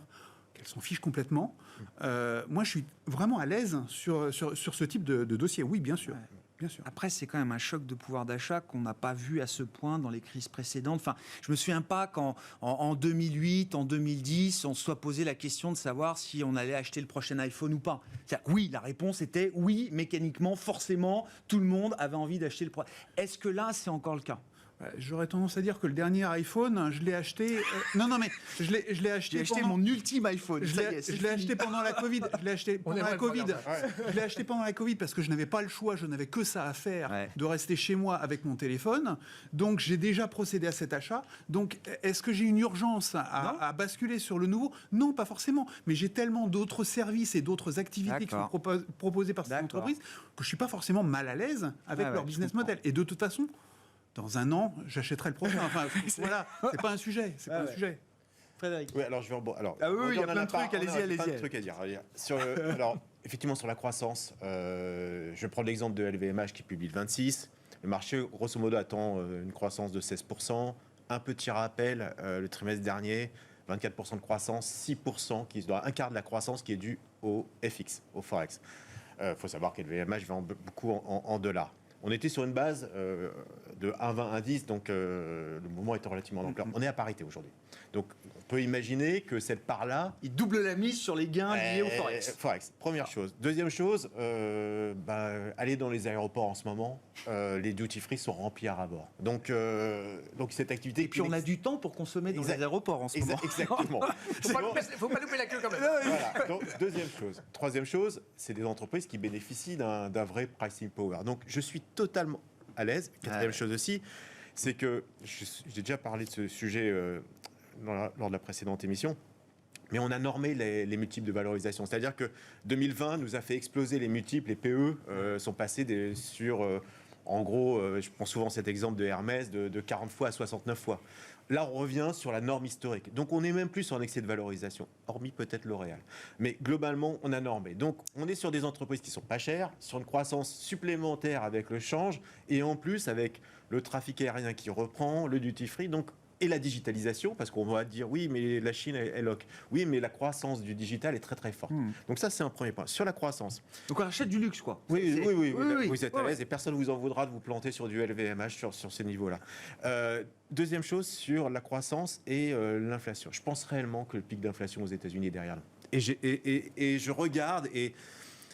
qu'elles s'en fichent complètement. Moi, je suis vraiment à l'aise sur ce type de dossier. Oui, bien sûr. Ouais. Bien sûr. Après, c'est quand même un choc de pouvoir d'achat qu'on n'a pas vu à ce point dans les crises précédentes. Enfin, je me souviens pas qu'en en 2008, en 2010, on se soit posé la question de savoir si on allait acheter le prochain iPhone ou pas. Oui, la réponse était oui, mécaniquement, forcément, tout le monde avait envie d'acheter le prochain. Est-ce que là, c'est encore le cas ? J'aurais tendance à dire que le dernier iPhone, je l'ai acheté. Non, mais je l'ai acheté. J'ai acheté pendant... mon ultime iPhone. Je l'ai acheté pendant la Covid. Je l'ai acheté pendant la Covid. Je l'ai acheté pendant la Covid parce que je n'avais pas le choix. Je n'avais que ça à faire de rester chez moi avec mon téléphone. Donc, j'ai déjà procédé à cet achat. Donc, est-ce que j'ai une urgence à basculer sur le nouveau ? Non, pas forcément. Mais j'ai tellement d'autres services et d'autres activités qui sont proposées par ces entreprises que je ne suis pas forcément mal à l'aise avec leur business model. Et de toute façon, dans un an, j'achèterai le prochain. Enfin, voilà, c'est pas un sujet. C'est pas un sujet. Frédéric. Oui, alors je vais oui, il y a plein de trucs. Allez-y. Plein de trucs à dire. Alors, effectivement, sur la croissance, je vais prendre l'exemple de LVMH qui publie le 26. Le marché, grosso modo, attend une croissance de 16%. Un petit rappel, le trimestre dernier, 24% de croissance, 6%, un quart de la croissance qui est due au FX, au Forex. Il faut savoir que LVMH vend beaucoup en dollars. On était sur une base de 1,20, 1,10, donc le mouvement était relativement d'ampleur. On est à parité aujourd'hui. Donc on peut imaginer que cette part-là... Il double la mise sur les gains liés au Forex. Première chose. Deuxième chose, aller dans les aéroports en ce moment, les duty-free sont remplis à ras-bord. Donc cette activité... Et puis on a du temps pour consommer dans les aéroports en ce moment. Exactement. Faut pas louper la queue quand même. Voilà. Donc, deuxième chose. Troisième chose, c'est des entreprises qui bénéficient d'un vrai pricing power. Donc je suis totalement à l'aise. Quatrième chose aussi, c'est que j'ai déjà parlé de ce sujet lors de la précédente émission, mais on a normé les multiples de valorisation. C'est-à-dire que 2020 nous a fait exploser les multiples. Les PE sont passés sur, en gros, je prends souvent cet exemple de Hermès, de 40 fois à 69 fois. Là, on revient sur la norme historique. Donc, on n'est même plus en excès de valorisation, hormis peut-être L'Oréal. Mais globalement, on a normé. Donc, on est sur des entreprises qui sont pas chères, sur une croissance supplémentaire avec le change, et en plus avec le trafic aérien qui reprend, le duty-free. Donc, et la digitalisation, parce qu'on va dire oui, mais la Chine est lock. Oui, mais la croissance du digital est très très forte. Donc ça, c'est un premier point. Sur la croissance. Donc on achète du luxe, quoi. Oui. Vous êtes à l'aise et personne ne vous en voudra de vous planter sur du LVMH sur ces niveaux-là. Deuxième chose, sur la croissance et l'inflation. Je pense réellement que le pic d'inflation aux États-Unis est derrière nous. Et je regarde et...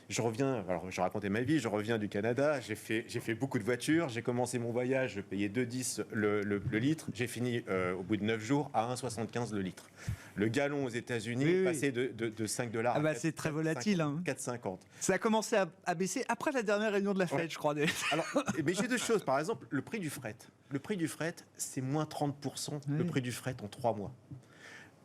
Je reviens, alors je racontais ma vie, je reviens du Canada, j'ai fait beaucoup de voitures, j'ai commencé mon voyage, je payais 2,10 le litre, j'ai fini au bout de 9 jours à 1,75 le litre. Le gallon aux États-Unis est passé de 5 dollars à c'est très volatile. 4,50. Ça a commencé à baisser après la dernière réunion de la Fed, je crois. Alors, mais j'ai deux choses, par exemple, le prix du fret. Le prix du fret, c'est moins 30% le prix du fret en 3 mois.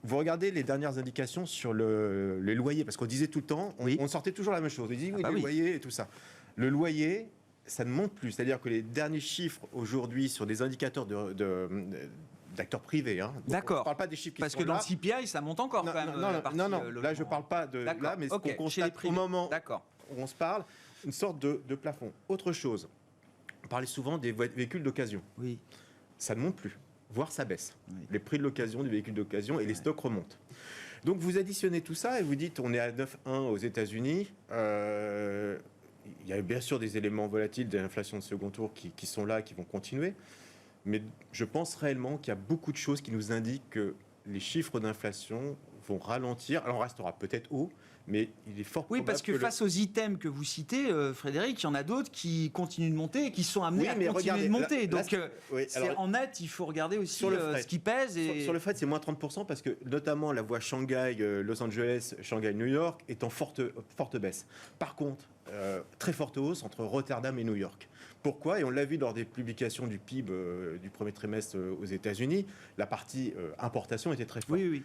Vous regardez les dernières indications sur les loyers, parce qu'on disait tout le temps, on sortait toujours la même chose. On disait les loyers et tout ça. Le loyer, ça ne monte plus. C'est-à-dire que les derniers chiffres aujourd'hui sur des indicateurs d'acteurs privés. D'accord. On ne parle pas des chiffres qui parce sont que là. dans le CPI, ça monte encore quand même. Non. Là, je ne parle pas de là, mais ce qu'on constate au moment où on se parle, une sorte de plafond. Autre chose, on parlait souvent des véhicules d'occasion. Oui. Ça ne monte plus. Voire ça baisse. Les prix de l'occasion, du véhicule d'occasion et les stocks remontent. Donc vous additionnez tout ça et vous dites on est à 9,1 aux États-Unis. Il y a bien sûr des éléments volatiles de l'inflation de second tour qui sont là, qui vont continuer. Mais je pense réellement qu'il y a beaucoup de choses qui nous indiquent que les chiffres d'inflation vont ralentir. Alors on restera peut-être haut, mais il est fort Oui, probable parce que face aux items que vous citez, Frédéric, il y en a d'autres qui continuent de monter et qui sont amenés Oui, à mais continuer regardez, de monter. là, Donc, oui, alors, en net, il faut regarder aussi sur le fret. ce qui pèse. Et... Sur le fret, c'est moins 30% parce que notamment la voie Shanghai, Los Angeles, Shanghai, New York est en forte baisse. Par contre, très forte hausse entre Rotterdam et New York. Pourquoi ? Et on l'a vu lors des publications du PIB du premier trimestre aux États-Unis, la partie importation était très forte. Oui, oui.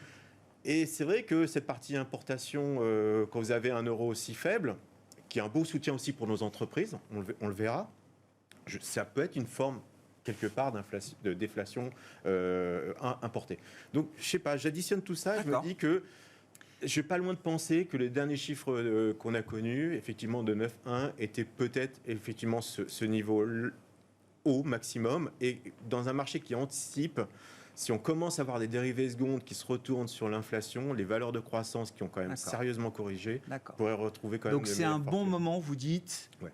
Et c'est vrai que cette partie importation, quand vous avez un euro aussi faible, qui est un beau soutien aussi pour nos entreprises, on le verra, ça peut être une forme quelque part de déflation importée. Donc, je sais pas, j'additionne tout ça, je me dis que je suis pas loin de penser que les derniers chiffres qu'on a connus, effectivement de 9,1, étaient peut-être effectivement ce niveau haut maximum, et dans un marché qui anticipe. Si on commence à avoir des dérivés secondes qui se retournent sur l'inflation, les valeurs de croissance qui ont quand même sérieusement corrigé, pourraient retrouver quand même... Donc c'est un bon moment, vous dites. Ouais.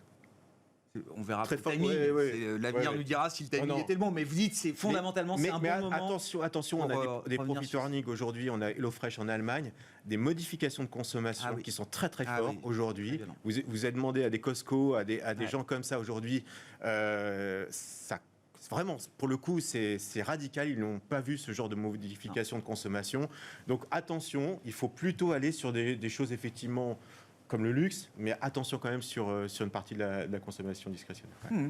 On verra très le fort. timing. Ouais. L'avenir nous dira si le timing était le bon. Mais vous dites c'est fondamentalement c'est un bon moment. Attention, on a des profit earnings aujourd'hui. On a HelloFresh en Allemagne, des modifications de consommation qui sont très très fortes aujourd'hui. Vous avez demandé à des Costco, à des gens comme ça aujourd'hui, ça. Vraiment, pour le coup, c'est radical. Ils n'ont pas vu ce genre de modification de consommation. Donc attention, il faut plutôt aller sur des choses effectivement comme le luxe, mais attention quand même sur une partie de la consommation discrétionnaire. Mmh.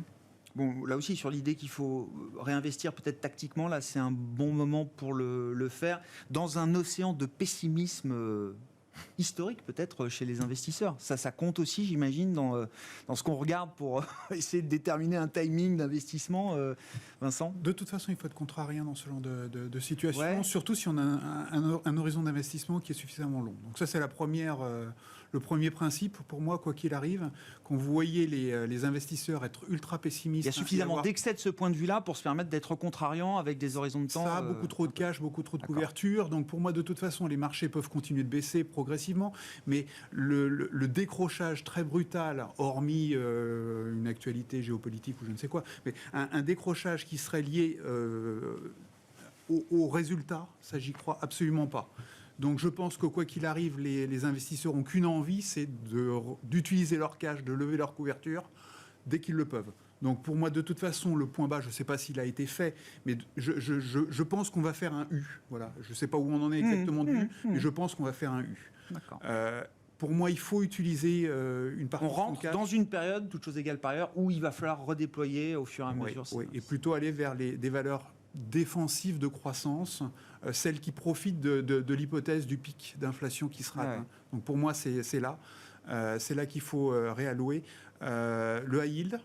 Bon, là aussi, sur l'idée qu'il faut réinvestir peut-être tactiquement, là, c'est un bon moment pour le faire. Dans un océan de pessimisme historique peut-être chez les investisseurs. Ça compte aussi, j'imagine, dans ce qu'on regarde pour essayer de déterminer un timing d'investissement, Vincent. De toute façon, il faut être contrariant dans ce genre de situation, surtout si on a un horizon d'investissement qui est suffisamment long. Donc ça, c'est le premier principe pour moi, quoi qu'il arrive. Quand vous voyez les investisseurs être ultra pessimistes... Il y a suffisamment d'excès de ce point de vue-là pour se permettre d'être contrariant avec des horizons de temps... Ça a beaucoup trop de cash, beaucoup trop de couverture. Donc pour moi, de toute façon, les marchés peuvent continuer de baisser progressivement. Mais le décrochage très brutal, hormis une actualité géopolitique ou je ne sais quoi, mais un décrochage qui serait lié au résultat, ça, j'y crois absolument pas. Donc je pense que quoi qu'il arrive, les investisseurs n'ont qu'une envie, c'est d'utiliser leur cash, de lever leur couverture dès qu'ils le peuvent. Donc pour moi, de toute façon, le point bas, je ne sais pas s'il a été fait, mais je pense qu'on va faire un U. Voilà. Je ne sais pas où on en est exactement de U, mais je pense qu'on va faire un U. D'accord. Pour moi, il faut utiliser une partie. On rentre dans une période, toute chose égale par ailleurs, où il va falloir redéployer au fur et à mesure. Oui, et plutôt aller vers des valeurs défensives de croissance, celles qui profitent de l'hypothèse du pic d'inflation qui sera atteint. Donc pour moi, c'est là. C'est là qu'il faut réallouer. Le high yield.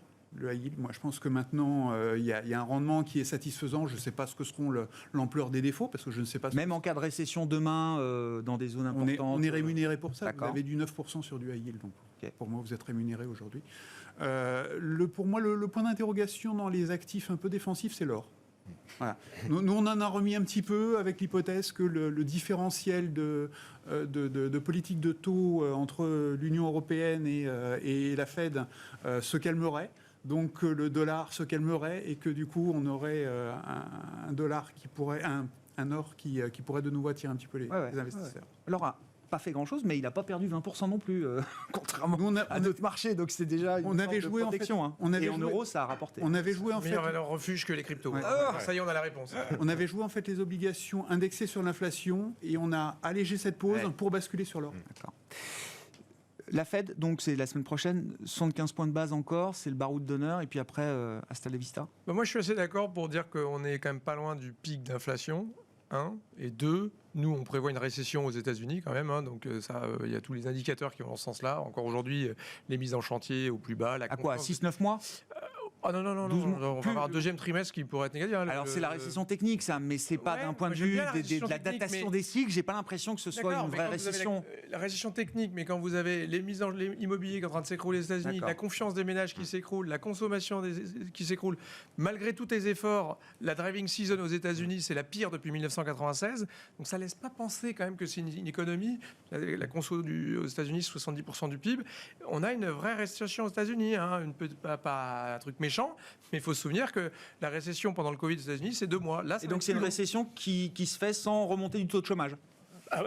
Moi, je pense que maintenant, il y a un rendement qui est satisfaisant. Je ne sais pas ce que seront l'ampleur des défauts, parce que je ne sais pas... Même en cas de récession demain, dans des zones importantes... On est rémunéré pour ça. Vous avez du 9% sur du high yield. Donc, pour moi, vous êtes rémunéré aujourd'hui. Pour moi, le point d'interrogation dans les actifs un peu défensifs, c'est l'or. Voilà. Nous, on en a remis un petit peu avec l'hypothèse que le différentiel de politique de taux entre l'Union européenne et la Fed se calmerait. Donc le dollar se calmerait et que du coup on aurait un dollar qui pourrait, un or qui pourrait de nouveau attirer un petit peu les investisseurs. Alors, pas fait grand-chose, mais il n'a pas perdu 20% non plus, contrairement à d'autres marchés. Donc c'est déjà une sorte de protection. Et en euros, ça a rapporté. On avait joué en fait... Meilleure valeur refuge que les cryptos. Ça y est, on a la réponse. On avait joué en fait les obligations indexées sur l'inflation et on a allégé cette pause pour basculer sur l'or. D'accord. La Fed, donc c'est la semaine prochaine, 75 points de base encore, c'est le baroud d'honneur, et puis après, hasta la vista. Moi, je suis assez d'accord pour dire qu'on est quand même pas loin du pic d'inflation, 1, et 2, nous, on prévoit une récession aux États-Unis quand même, donc ça, il y a tous les indicateurs qui vont dans ce sens-là. Encore aujourd'hui, les mises en chantier au plus bas. À quoi, 6-9 mois Ah non, on va avoir un deuxième trimestre qui pourrait être négatif. Alors c'est la récession technique, ça, mais c'est pas d'un point de vue de la datation des cycles, j'ai pas l'impression que ce soit une vraie récession. La récession technique, mais quand vous avez les mises en immobilier qui sont en train de s'écrouler aux États-Unis, la confiance des ménages qui s'écroule, la consommation qui s'écroule, malgré tous tes efforts, la driving season aux États-Unis, c'est la pire depuis 1996. Donc ça laisse pas penser quand même que c'est une économie. La conso aux États-Unis, 70% du PIB. On a une vraie récession aux États-Unis, pas un truc méchant. Mais il faut se souvenir que la récession pendant le Covid aux États-Unis, c'est 2 mois. Là, et donc c'est une récession qui se fait sans remonter du taux de chômage.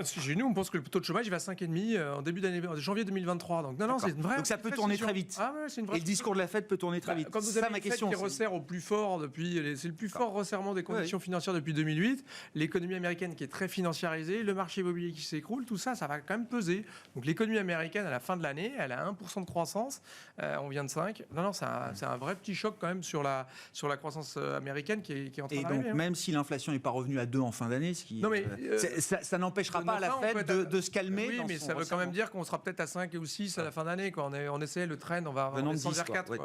Chez nous, on pense que le taux de chômage il va à 5,5 en début d'année, en janvier 2023. Donc, non, c'est une vraie. Donc ça peut tourner très vite. C'est une vraie. Et le discours de la Fed peut tourner très vite. Quand vous C'est avez ça ma une Fed question. qui resserre au plus fort c'est le plus fort resserrement des conditions financières depuis 2008. L'économie américaine qui est très financiarisée, le marché immobilier qui s'écroule, tout ça, ça va quand même peser. Donc l'économie américaine à la fin de l'année, elle a 1% de croissance. On vient de 5. Non, c'est un vrai petit choc quand même sur la croissance américaine qui est en train d'arriver. Et donc même si l'inflation n'est pas revenue à 2 en fin d'année, ça n'empêchera pas la Fed de se calmer. Oui, mais ça veut quand même dire qu'on sera peut-être à 5 ou 6 à la fin d'année. On essaie le trend, on va descendre vers 4. Ouais.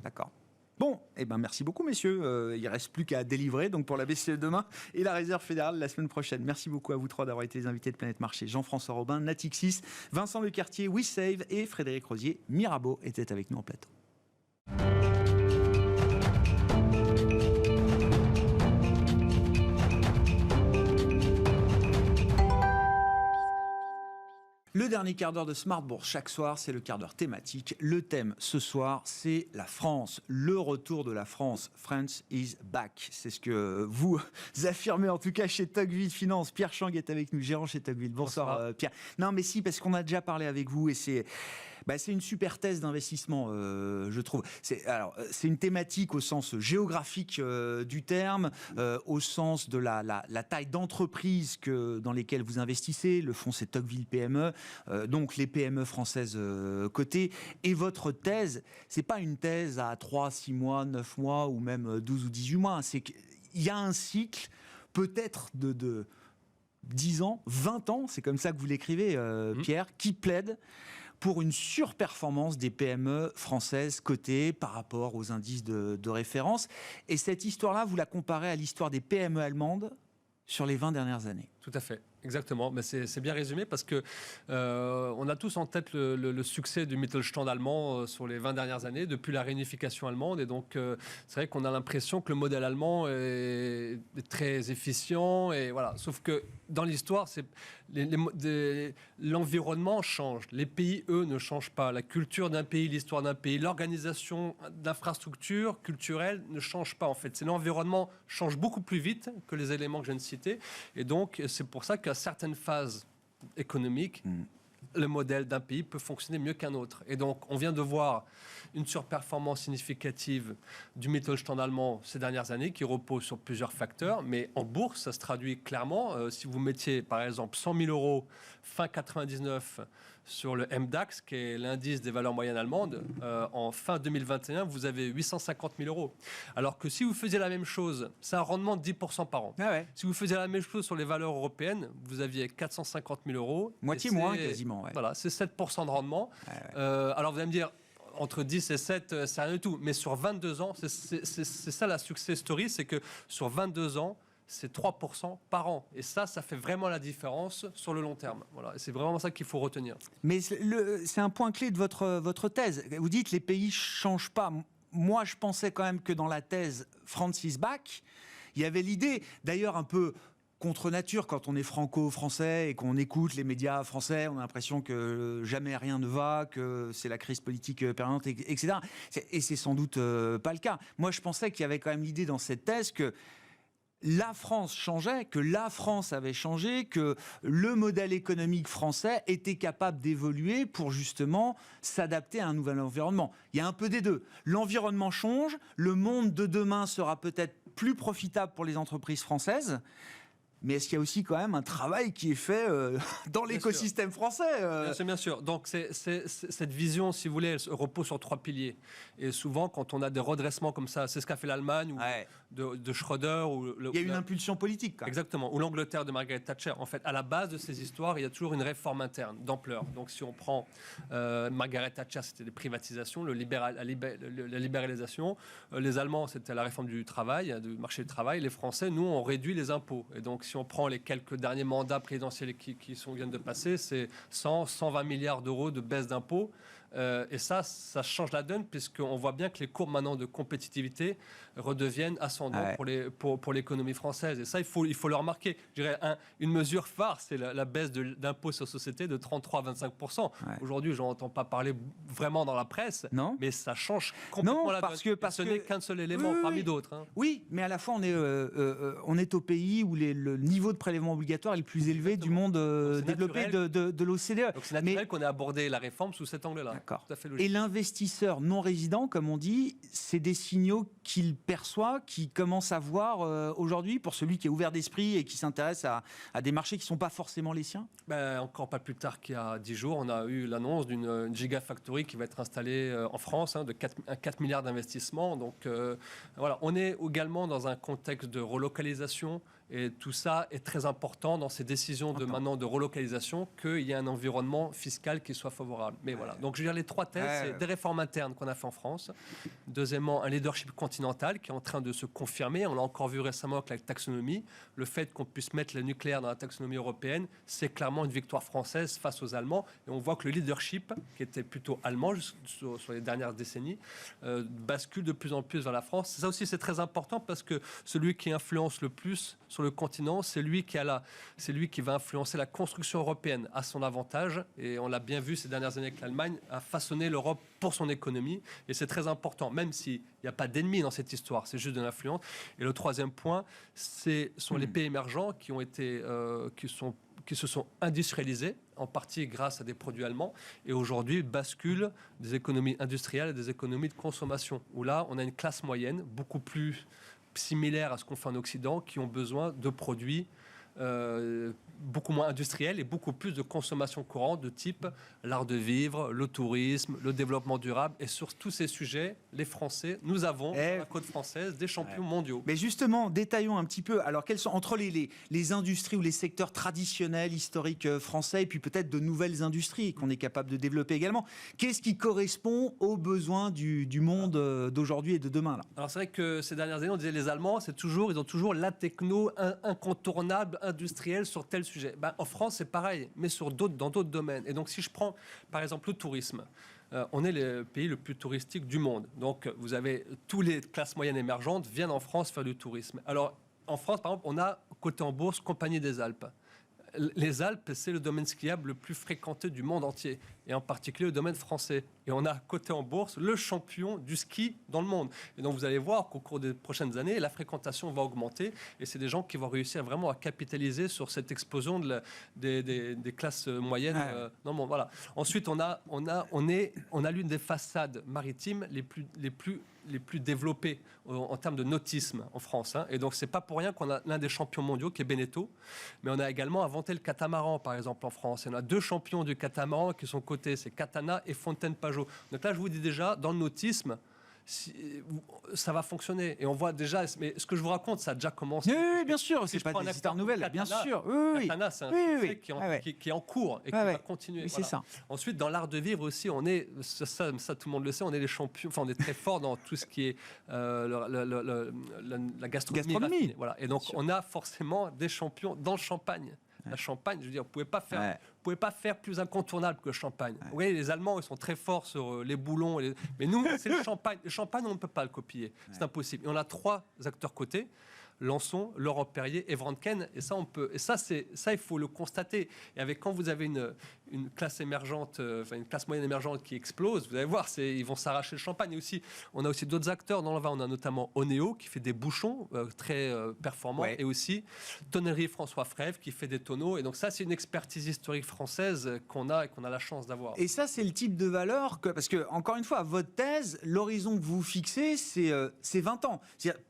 D'accord. Bon, merci beaucoup, messieurs. Il ne reste plus qu'à délivrer donc pour la BCE demain et la Réserve fédérale la semaine prochaine. Merci beaucoup à vous trois d'avoir été les invités de Planète Marché. Jean-François Robin, Natixis, Vincent Lecartier, WeSave et Frédéric Rosier, Mirabeau étaient avec nous en plateau. Le dernier quart d'heure de Smart Bourse chaque soir, c'est le quart d'heure thématique. Le thème ce soir, c'est la France, le retour de la France. France is back. C'est ce que vous affirmez en tout cas chez Tocqueville Finance. Pierre Chang est avec nous, gérant chez Tocqueville. Bonsoir Pierre. Non mais si, parce qu'on a déjà parlé avec vous et c'est une super thèse d'investissement, je trouve. C'est une thématique au sens géographique du terme, au sens de la taille d'entreprise dans lesquelles vous investissez. Le fonds, c'est Tocqueville PME, donc les PME françaises cotées. Et votre thèse, c'est pas une thèse à 3, 6 mois, 9 mois ou même 12 ou 18 mois. C'est qu'il y a un cycle, peut-être de 10 ans, 20 ans, c'est comme ça que vous l'écrivez, Pierre, qui plaide pour une surperformance des PME françaises cotées par rapport aux indices de référence. Et cette histoire-là, vous la comparez à l'histoire des PME allemandes sur les 20 dernières années. Tout à fait. Exactement, mais c'est bien résumé parce que on a tous en tête le succès du Mittelstand allemand sur les 20 dernières années, depuis la réunification allemande. Et donc, c'est vrai qu'on a l'impression que le modèle allemand est très efficient. Et voilà. Sauf que dans l'histoire, l'environnement change. Les pays, eux, ne changent pas. La culture d'un pays, l'histoire d'un pays, l'organisation d'infrastructures culturelles ne change pas, en fait. C'est l'environnement change beaucoup plus vite que les éléments que je viens de citer. Et donc, c'est pour ça qu'à certaines phases économiques, le modèle d'un pays peut fonctionner mieux qu'un autre. Et donc, on vient de voir une surperformance significative du Mittelstand allemand ces dernières années qui repose sur plusieurs facteurs. Mais en bourse, ça se traduit clairement. Si vous mettiez, par exemple, 100 000 euros fin 99 sur le MDAX, qui est l'indice des valeurs moyennes allemandes, en fin 2021, vous avez 850 000 euros. Alors que si vous faisiez la même chose, c'est un rendement de 10% par an. Ah ouais. Si vous faisiez la même chose sur les valeurs européennes, vous aviez 450 000 euros. Moitié moins quasiment. Ouais. Voilà, c'est 7% de rendement. Ouais. Alors vous allez me dire, entre 10 et 7, c'est rien du tout. Mais sur 22 ans, c'est ça la success story, c'est que sur 22 ans, c'est 3% par an. Et ça fait vraiment la différence sur le long terme. Voilà. Et c'est vraiment ça qu'il faut retenir. Mais c'est un point clé de votre thèse. Vous dites les pays ne changent pas. Moi, je pensais quand même que dans la thèse France is back, il y avait l'idée, d'ailleurs un peu contre nature, quand on est franco-français et qu'on écoute les médias français, on a l'impression que jamais rien ne va, que c'est la crise politique permanente, etc. Et c'est sans doute pas le cas. Moi, je pensais qu'il y avait quand même l'idée dans cette thèse que la France changeait, que la France avait changé, que le modèle économique français était capable d'évoluer pour justement s'adapter à un nouvel environnement. Il y a un peu des deux. L'environnement change, le monde de demain sera peut-être plus profitable pour les entreprises françaises. Mais est-ce qu'il y a aussi quand même un travail qui est fait dans l'écosystème français Bien sûr. Donc cette vision, si vous voulez, elle repose sur 3 piliers. Et souvent, quand on a des redressements comme ça, c'est ce qu'a fait l'Allemagne ou de Schröder. Il y a une impulsion politique. Quand même. Exactement. Ou l'Angleterre de Margaret Thatcher. En fait, à la base de ces histoires, il y a toujours une réforme interne d'ampleur. Donc si on prend Margaret Thatcher, c'était les privatisations, la libéralisation. Les Allemands, c'était la réforme du travail, du marché du travail. Les Français, nous, on réduit les impôts. Et donc, si on prend les quelques derniers mandats présidentiels qui viennent de passer, c'est 100-120 milliards d'euros de baisse d'impôts Et ça change la donne, puisqu'on voit bien que les courbes maintenant de compétitivité redeviennent ascendantes pour l'économie française. Et ça, il faut le remarquer. Je dirais une mesure phare, c'est la baisse d'impôt sur société de 33 à 25%. Aujourd'hui, je n'entends pas parler vraiment dans la presse, mais ça change complètement la donne. Ce n'est qu'un seul élément parmi d'autres. Hein. Oui, mais à la fois, on est au pays où le niveau de prélèvement obligatoire est le plus élevé du monde développé de l'OCDE. Donc c'est naturel qu'on ait abordé la réforme sous cet angle-là. D'accord. Tout à fait logique. Et l'investisseur non résident, comme on dit, c'est des signaux qu'il perçoit, qu'il commence à voir aujourd'hui, pour celui qui est ouvert d'esprit et qui s'intéresse à des marchés qui ne sont pas forcément les siens? Encore pas plus tard qu'il y a 10 jours, on a eu l'annonce d'une gigafactory qui va être installée en France, de 4 milliards d'investissements. Donc voilà, on est également dans un contexte de relocalisation. Et tout ça est très important dans ces décisions maintenant de relocalisation, qu'il y ait un environnement fiscal qui soit favorable. Mais voilà. Donc, je veux dire, les trois thèses, c'est des réformes internes qu'on a fait en France. Deuxièmement, un leadership continental qui est en train de se confirmer. On l'a encore vu récemment avec la taxonomie. Le fait qu'on puisse mettre le nucléaire dans la taxonomie européenne, c'est clairement une victoire française face aux Allemands. Et on voit que le leadership, qui était plutôt allemand sur les dernières décennies, bascule de plus en plus vers la France. Ça aussi, c'est très important parce que celui qui influence le plus sur le continent, c'est lui qui va influencer la construction européenne à son avantage. Et on l'a bien vu ces dernières années que l'Allemagne a façonné l'Europe pour son économie. Et c'est très important, même s'il n'y a pas d'ennemis dans cette histoire, c'est juste de l'influence. Et le troisième point, sont les pays émergents qui se sont industrialisés, en partie grâce à des produits allemands, et aujourd'hui basculent des économies industrielles et des économies de consommation, où là, on a une classe moyenne beaucoup plus similaires à ce qu'on fait en Occident, qui ont besoin de produits beaucoup moins industriels et beaucoup plus de consommation courante de type l'art de vivre, le tourisme, le développement durable. Et sur tous ces sujets, les Français, nous avons, sur la côte française, des champions mondiaux. Mais justement, détaillons un petit peu. Alors, quels sont, entre les industries ou les secteurs traditionnels, historiques français, et puis peut-être de nouvelles industries qu'on est capable de développer également, qu'est-ce qui correspond aux besoins du monde d'aujourd'hui et de demain là? Alors, c'est vrai que ces dernières années, on disait les Allemands, ils ont toujours la techno incontournable, industrielle sur tel sujet. En France, c'est pareil, mais dans d'autres domaines. Et donc, si je prends, par exemple, le tourisme, on est le pays le plus touristique du monde. Donc, vous avez tous les classes moyennes émergentes viennent en France faire du tourisme. Alors, en France, par exemple, on a, coté en bourse, Compagnie des Alpes. Les Alpes, c'est le domaine skiable le plus fréquenté du monde entier, et en particulier le domaine français. Et on a coté en bourse le champion du ski dans le monde. Et donc vous allez voir qu'au cours des prochaines années, la fréquentation va augmenter, et c'est des gens qui vont réussir vraiment à capitaliser sur cette explosion des classes moyennes dans le monde. Voilà. Ensuite, on a l'une des façades maritimes les plus développées en termes de nautisme en France. Et donc, c'est pas pour rien qu'on a l'un des champions mondiaux qui est Beneteau. Mais on a également inventé le catamaran, par exemple, en France. Et on a deux champions du catamaran qui sont cotés, c'est Catana et Fontaine-Pajot. Donc là, je vous dis déjà, dans le nautisme, ça va fonctionner. Et on voit déjà, mais ce que je vous raconte, ça a déjà commencé. Oui, bien sûr, c'est pas des histoires nouvelles, bien sûr. Katana, c'est un succès qui est en cours et qui va continuer. Oui, c'est ça. Ensuite, dans l'art de vivre aussi, on est, ça tout le monde le sait, on est les champions, on est très fort dans tout ce qui est la gastronomie. Voilà. Et donc, on a forcément des champions dans le champagne. La Champagne, je veux dire, vous pouvez pas faire plus incontournable que le Champagne. Vous voyez, les Allemands, ils sont très forts sur les boulons, mais nous, c'est le Champagne. Le Champagne, on ne peut pas le copier, c'est impossible. Et on a trois acteurs cotés. Lançon, Laurent Perrier et Vranken, et ça il faut le constater. Et quand vous avez une classe émergente, une classe moyenne émergente qui explose, vous allez voir, ils vont s'arracher le champagne. Et aussi, on a aussi d'autres acteurs dans le vin. On a notamment Oneo qui fait des bouchons très performants, et aussi Tonnerie François Frève qui fait des tonneaux. Et donc ça, c'est une expertise historique française qu'on a et qu'on a la chance d'avoir. Et ça, c'est le type de valeur parce que encore une fois, votre thèse, l'horizon que vous fixez, c'est 20 ans. C'est-à-dire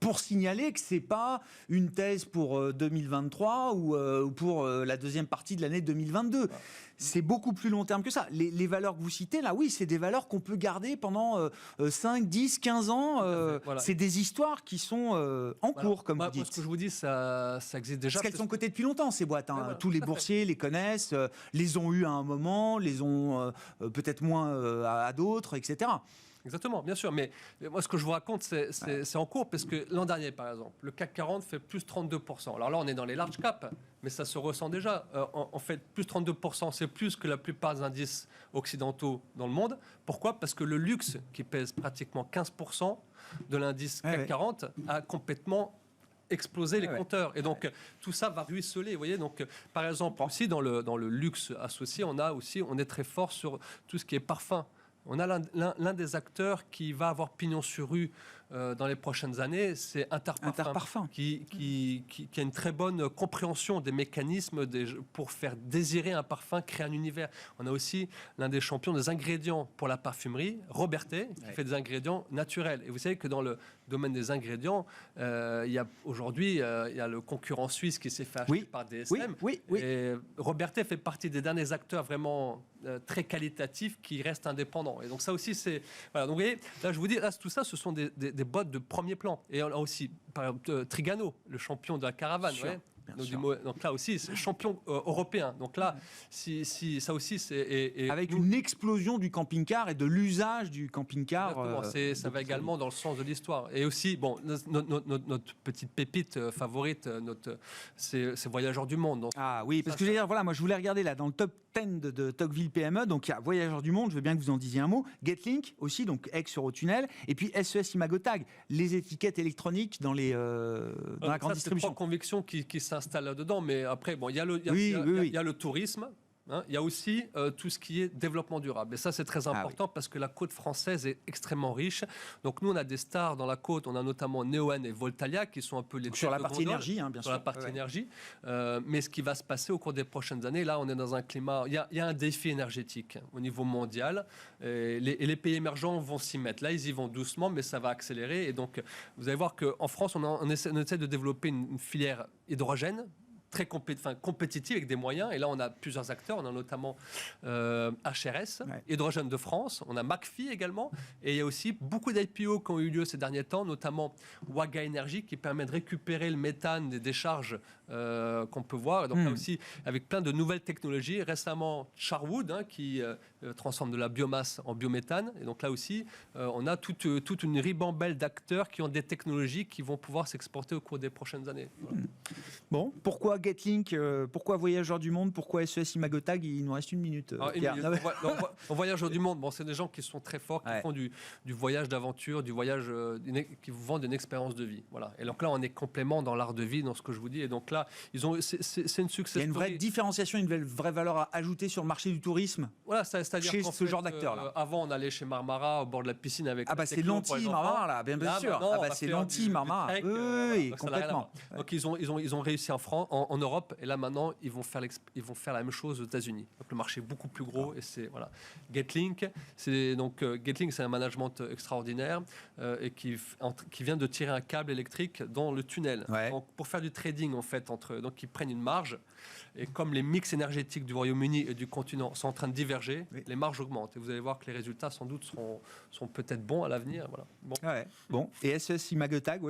pour signaler que ce n'est pas une thèse pour 2023 ou pour la deuxième partie de l'année 2022. C'est beaucoup plus long terme que ça. Les valeurs que vous citez, là, oui, c'est des valeurs qu'on peut garder pendant 5, 10, 15 ans. Voilà. C'est des histoires qui sont en cours, comme vous dites. Ce que je vous dis, ça existe déjà. Parce qu'elles sont cotées depuis longtemps, ces boîtes. Tous les boursiers les connaissent, les ont eu à un moment, les ont peut-être moins à d'autres, etc. Exactement, bien sûr. Mais moi, ce que je vous raconte, c'est en cours, parce que l'an dernier, par exemple, le CAC 40 fait plus 32%. Alors là, on est dans les large caps, mais ça se ressent déjà. En fait, plus 32%, c'est plus que la plupart des indices occidentaux dans le monde. Pourquoi ? Parce que le luxe, qui pèse pratiquement 15% de l'indice CAC 40, a complètement exploser les compteurs. Et donc, tout ça va ruisseler. Vous voyez, donc, par exemple, aussi dans le luxe associé, on est très fort sur tout ce qui est parfum. On a l'un des acteurs qui va avoir pignon sur rue dans les prochaines années, c'est Interparfum. Qui a une très bonne compréhension des mécanismes pour faire désirer un parfum, créer un univers. On a aussi l'un des champions des ingrédients pour la parfumerie, Robertet, qui fait des ingrédients naturels. Et vous savez que dans le domaine des ingrédients, il y a aujourd'hui le concurrent suisse qui s'est fait acheter par DSM. Et Robertet fait partie des derniers acteurs vraiment très qualitatifs qui restent indépendants. Et donc ça aussi, c'est... Voilà, donc vous voyez, là je vous dis, là, tout ça, ce sont des boîtes de premier plan. Et on a aussi, par exemple, Trigano, le champion de la caravane. Donc là aussi, c'est champion européen. Donc là, ça aussi, c'est... Avec une explosion du camping-car et de l'usage du camping-car. Ça va également dans le sens de l'histoire. Et aussi, bon, notre petite pépite favorite, c'est Voyageurs du Monde. Donc, oui, parce que je veux dire, voilà, moi je voulais regarder là dans le top 10 de Tocqueville PME. Donc il y a Voyageurs du Monde, je veux bien que vous en disiez un mot. Getlink aussi, donc ex-Eurotunnel. Et puis SES Imagotag, les étiquettes électroniques dans la grande distribution. C'est 3 convictions qui s'installent là-dedans. Mais après, bon, il y a le tourisme. Il y a aussi tout ce qui est développement durable. Et ça, c'est très important parce que la côte française est extrêmement riche. Donc, nous, on a des stars dans la côte. On a notamment Neoen et Voltalia qui sont un peu les... Sur la partie énergie, bien sûr. Sur la partie énergie. Mais ce qui va se passer au cours des prochaines années, là, on est dans un climat... Il y a un défi énergétique au niveau mondial. Et les pays émergents vont s'y mettre. Là, ils y vont doucement, mais ça va accélérer. Et donc, vous allez voir qu'en France, on essaie de développer une filière hydrogène très compétitive avec des moyens. Et là, on a plusieurs acteurs. On a notamment HRS, Hydrogène de France. On a McPhy également. Et il y a aussi beaucoup d'IPO qui ont eu lieu ces derniers temps, notamment Waga Energy, qui permet de récupérer le méthane des décharges qu'on peut voir. Et donc là aussi, avec plein de nouvelles technologies. Récemment, Charwood, qui transforme de la biomasse en biométhane. Et donc là aussi, on a toute une ribambelle d'acteurs qui ont des technologies qui vont pouvoir s'exporter au cours des prochaines années. Voilà. Bon, pourquoi Getlink, pourquoi Voyageurs du Monde, pourquoi SES Imagotag? Il nous reste une minute. En Voyageurs du Monde, c'est des gens qui sont très forts, qui font du voyage d'aventure, du voyage, qui vous vendent une expérience de vie. Voilà. Et donc là, on est complément dans l'art de vie, dans ce que je vous dis. Et donc là, c'est une success story. Il y a une vraie différenciation, une vraie valeur à ajouter sur le marché du tourisme. Voilà, c'est-à-dire chez ce genre d'acteurs. Avant, on allait chez Marmara, au bord de la piscine avec. C'est l'anti Marmara, là, bien sûr. C'est l'anti Marmara. Oui, complètement. Donc ils ont réussi en Europe, et là maintenant ils vont faire la même chose aux États-Unis. Donc le marché est beaucoup plus gros, et c'est voilà. Getlink, c'est un management extraordinaire et qui vient de tirer un câble électrique dans le tunnel. Donc, pour faire du trading en fait donc ils prennent une marge, et comme les mix énergétiques du Royaume-Uni et du continent sont en train de diverger, les marges augmentent, et vous allez voir que les résultats sans doute seront peut-être bons à l'avenir. Voilà. Bon. Et SES Imagotag,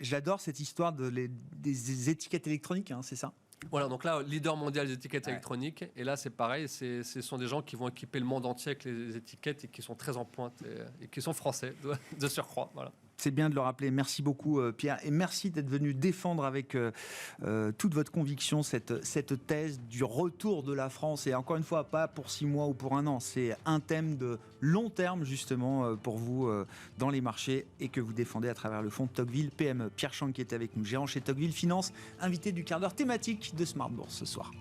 j'adore cette histoire des étiquettes électroniques, c'est ça? Voilà, donc là, leader mondial des étiquettes électroniques. Et là, c'est pareil, ce sont des gens qui vont équiper le monde entier avec les étiquettes et qui sont très en pointe et qui sont français de surcroît. Voilà. C'est bien de le rappeler. Merci beaucoup, Pierre. Et merci d'être venu défendre avec toute votre conviction cette thèse du retour de la France. Et encore une fois, pas pour 6 mois ou pour 1 an. C'est un thème de long terme, justement, pour vous dans les marchés et que vous défendez à travers le fonds Tocqueville PME. Pierre Chang qui est avec nous, gérant chez Tocqueville Finance, invité du quart d'heure thématique de Smart Bourse ce soir.